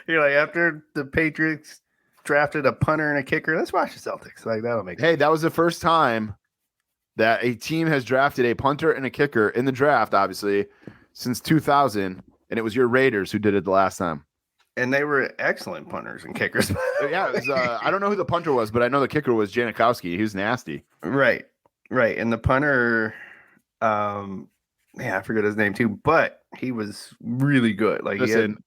You're like, after the Patriots drafted a punter and a kicker, let's watch the Celtics. Like that'll make sense. Hey, that was the first time that a team has drafted a punter and a kicker in the draft, obviously, since 2000, and it was your Raiders who did it the last time. And they were excellent punters and kickers. Yeah, it was, I don't know who the punter was, but I know the kicker was Janikowski. He was nasty. Right. And the punter, I forget his name too, but he was really good. Like, listen,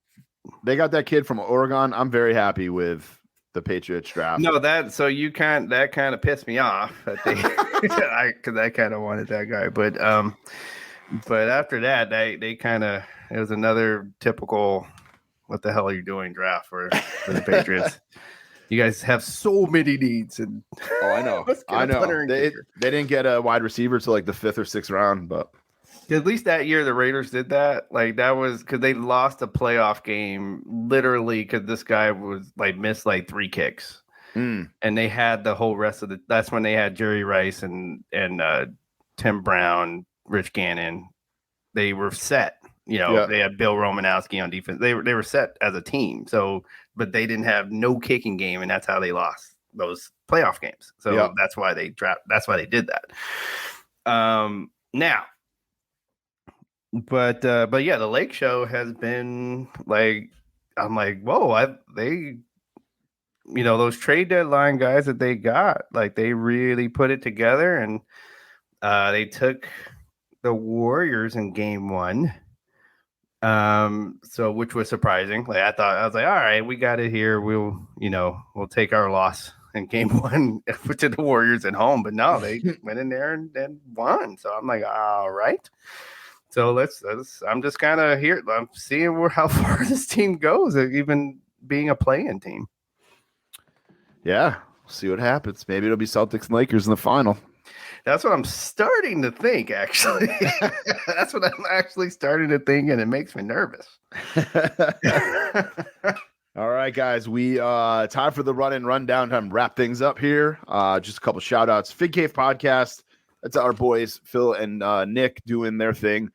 they got that kid from Oregon. I'm very happy with the Patriots draft. No, that kind of pissed me off. Because I kind of wanted that guy, but after that, they kind of, it was another typical, what the hell are you doing draft for the Patriots? You guys have so many needs, and I know. They didn't get a wide receiver till like the 5th or 6th round, but at least that year the Raiders did that. Like that was because they lost a playoff game literally because this guy was like missed like 3 kicks, and they had the whole rest of the. That's when they had Jerry Rice and Tim Brown, Rich Gannon. They were set. They had Bill Romanowski on defense. They were set as a team. So, but they didn't have no kicking game, and that's how they lost those playoff games. So that's why they That's why they did that. Now, but yeah, the Lake Show has been like, I'm like, whoa, those trade deadline guys that they got, like they really put it together, and they took the Warriors in game 1. So which was surprising. Like I was like, all right, we got it here. We'll take our loss in game 1 to the Warriors at home. But no, they went in there and won. So I'm like, all right. So let's I'm just kind of here. I'm seeing how far this team goes, even being a play-in team. Yeah, we'll see what happens. Maybe it'll be Celtics and Lakers in the final. That's what I'm starting to think, actually. That's what I'm actually starting to think, and it makes me nervous. All right, guys. We time for the rundown. Time to wrap things up here. Just a couple shout outs. Fig Cave Podcast. That's our boys, Phil and Nick, doing their thing.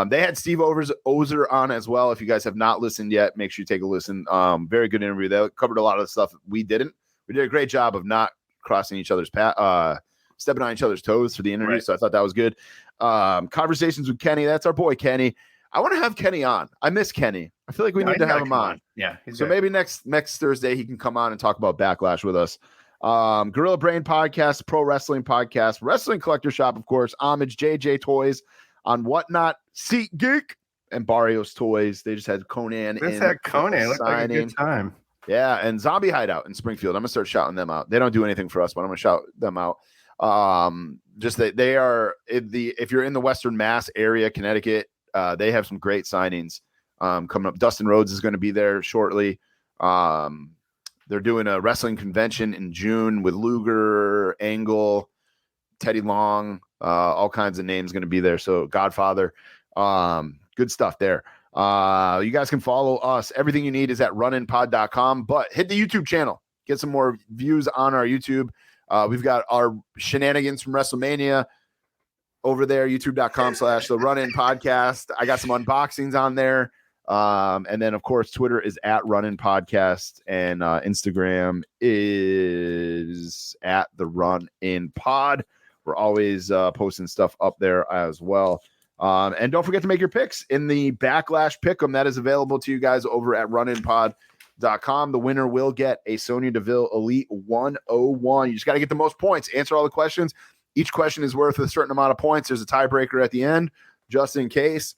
They had Steve Ozer on as well. If you guys have not listened yet, make sure you take a listen. Very good interview. They covered a lot of the stuff we didn't. We did a great job of not crossing each other's path. Stepping on each other's toes for the interview, right. So I thought that was good. Conversations with Kenny, that's our boy Kenny. I want to have Kenny on. I miss Kenny. I feel like we need to have him on. Yeah. So maybe next Thursday he can come on and talk about Backlash with us. Gorilla Brain Podcast, Pro Wrestling Podcast, Wrestling Collector Shop, of course, Homage, JJ Toys on Whatnot, Seat Geek, and Barrios Toys. They just had Conan. Conan. Looked like a good time. Yeah, and Zombie Hideout in Springfield. I'm gonna start shouting them out. They don't do anything for us, but I'm gonna shout them out. Just that they are if you're in the Western Mass area, Connecticut, they have some great signings coming up. Dustin Rhodes is going to be there shortly. They're doing a wrestling convention in June with Luger, Angle, Teddy Long, all kinds of names going to be there. So Godfather, good stuff there. You guys can follow us. Everything you need is at runinpod.com, but hit the YouTube channel. Get some more views on our YouTube. We've got our shenanigans from WrestleMania over there, youtube.com/the Run-In Podcast. I got some unboxings on there. And then, of course, Twitter is at Run-In Podcast, and Instagram is at the Run-In Pod. We're always posting stuff up there as well. And don't forget to make your picks in the Backlash Pick'em. That is available to you guys over at runinpod.com. The winner will get a Sonya Deville Elite 101. You just got to get the most points. Answer all the questions. Each question is worth a certain amount of points. There's a tiebreaker at the end, just in case.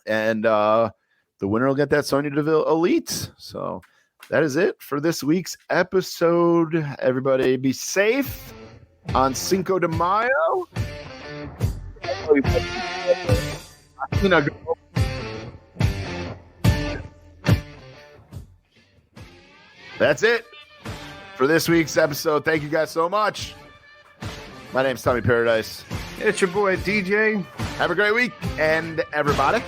And the winner will get that Sonya Deville Elite. So that is it for this week's episode. Everybody be safe on Cinco de Mayo. That's it for this week's episode. Thank you guys so much. My name's Tommy Paradise. It's your boy DJ. Have a great week, and everybody